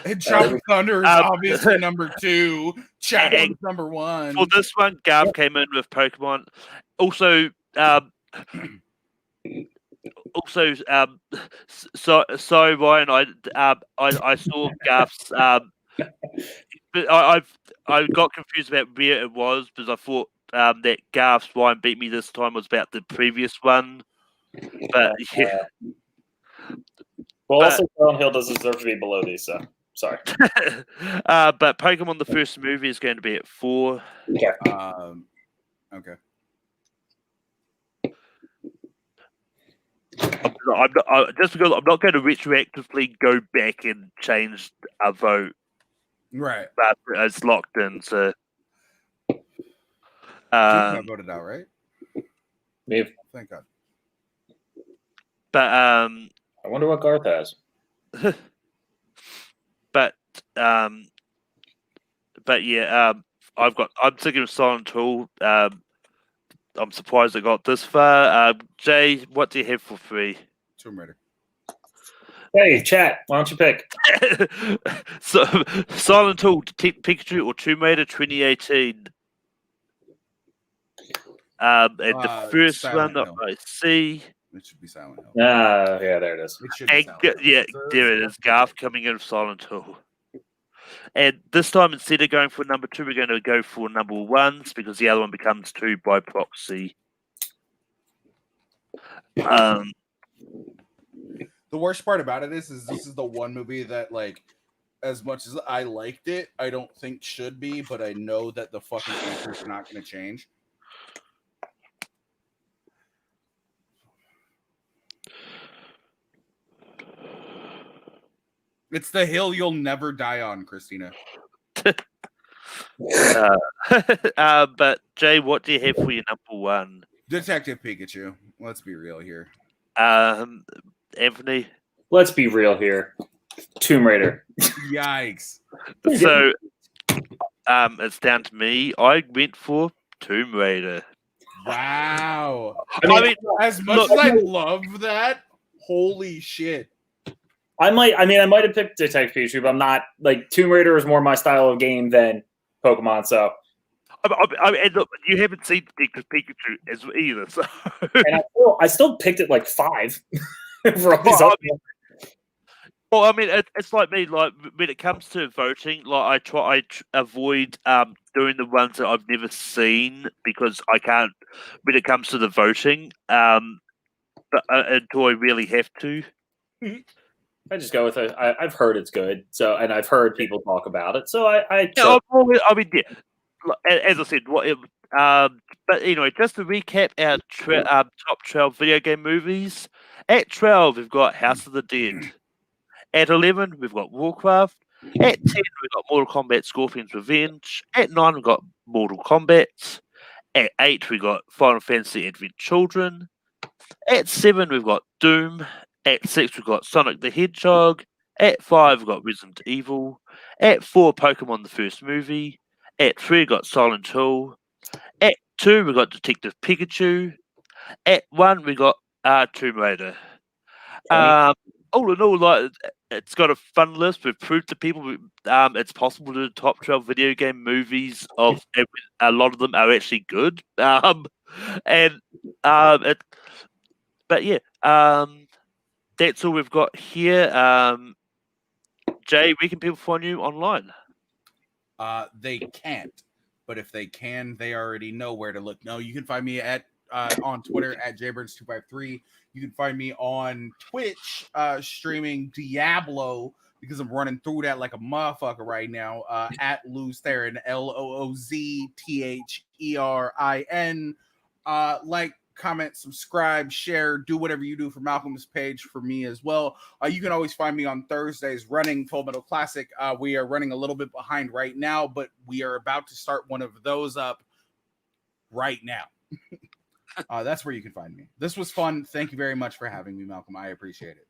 And Tropic Thunder is obviously number 2. Chadwick is number 1. For this one, Garth came in with Pokemon. Also, sorry, Ryan. I saw Garth's. But I got confused about where it was because I thought that Garth's Ryan beat me this time was about the previous one. But yeah. Well, also, Silent Hill does deserve to be below these, so. Sorry. But Pokemon the first movie is going to be at 4. Okay. Okay. Just because I'm not going to retroactively go back and change a vote, Right. but it's locked in. So, Duke got voted out, right? Maybe. Thank God. but I wonder what Garth has. but yeah, I'm thinking of Silent Hill. I'm surprised I got this far. Jay, what do you have for 3? Tomb Raider. Hey, chat. Why don't you pick? So, Silent Hill, Detective Pikachu, or Tomb Raider 2018? And the first Silent one that Hill. I see. It should be Silent Hill. Yeah, there it is. It should be And, Silent Hill. yeah, It's there it is. Garth coming in of Silent Hill. And this time, instead of going for number 2, we're going to go for number 1s because the other one becomes 2 by proxy. The worst part about it is this is the one movie that, like, as much as I liked it, I don't think should be, but I know that the fucking future's not going to change. It's the hill you'll never die on, Christina. But Jay, what do you have for your number 1? Detective Pikachu. Let's be real here. Anthony. Let's be real here. Tomb Raider. Yikes. So, it's down to me. I went for Tomb Raider. Wow. I mean, as much as I love that, holy shit. I might have picked Detective Pikachu, but I'm not like Tomb Raider is more my style of game than Pokemon. So, and look, you haven't seen Detective Pikachu as either. So, and I still picked it like 5. For all these well, I mean, it's like me. Like when it comes to voting, like I avoid doing the ones that I've never seen because I can't. When it comes to the voting, but until I really have to. I just go with it. I've heard it's good, so and I've heard people talk about it, so I Yeah, I mean, yeah. As I said, but anyway, just to recap our top 12 video game movies. At 12, we've got House of the Dead. At 11, we've got Warcraft. At 10, we've got Mortal Kombat Scorpion's Revenge. At 9, we've got Mortal Kombat. At 8, we've got Final Fantasy Advent Children. At 7, we've got Doom. At 6, we've got Sonic the Hedgehog. At 5, we've got Resident Evil. At 4, Pokemon the first movie. At 3, we've got Silent Hill. At 2, we've got Detective Pikachu. At 1, we got Tomb Raider. All in all, like it's got a fun list. We've proved to people it's possible to do top 12 video game movies. A lot of them are actually good. But yeah, that's all we've got here. Jay, where can people find you online? They can't, but if they can, they already know where to look. No, you can find me at on Twitter at jburns253. You can find me on Twitch streaming Diablo because I'm running through that like a motherfucker right now. At Luz Theron, LOOZTHERIN. Like, comment, subscribe, share, do whatever you do for Malcolm's page for me as well. You can always find me on Thursdays running Full Metal Classic. We are running a little bit behind right now, but we are about to start one of those up right now. That's where you can find me. This was fun. Thank you very much for having me, Malcolm. I appreciate it.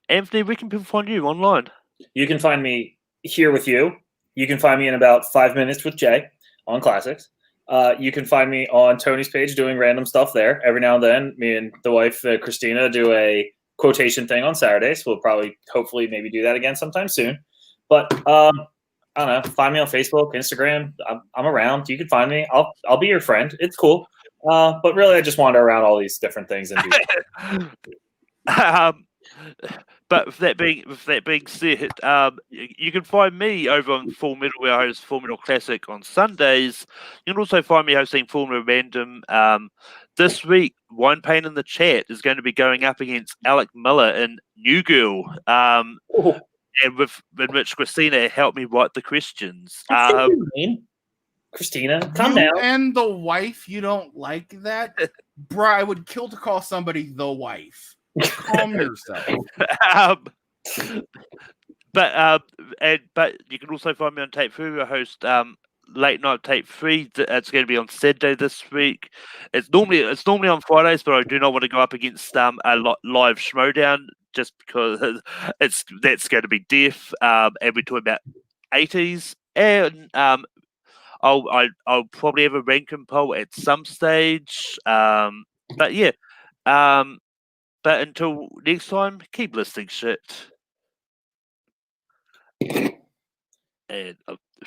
Anthony, where can people find you online? You can find me here with you. You can find me in about 5 minutes with Jay on Classics. You can find me on Tony's page doing random stuff there. Every now and then, me and the wife, Christina, do a quotation thing on Saturdays. We'll probably, hopefully, maybe do that again sometime soon. But I don't know. Find me on Facebook, Instagram. I'm around. You can find me. I'll be your friend. It's cool. But really, I just wander around all these different things and do. But with that being said, you can find me over on Full Metal, where I host Full Metal Classic on Sundays. You can also find me hosting Full Metal Random. This week, Wine Pain in the Chat is going to be going up against Alec Miller in New Girl. in which Christina helped me write the questions. I think you're mean. Christina, calm You down. and the wife, you don't like that? Bruh, I would kill to call somebody the wife. Calm yourself. um, but you can also find me on Tape 3. I host Late Night Tape 3. It's going to be on Saturday this week. It's normally on Fridays, but I do not want to go up against a live Schmodown just because that's going to be deaf. And we're talking about 80s, and I'll probably have a ranking poll at some stage. But yeah, but until next time, keep listening shit. And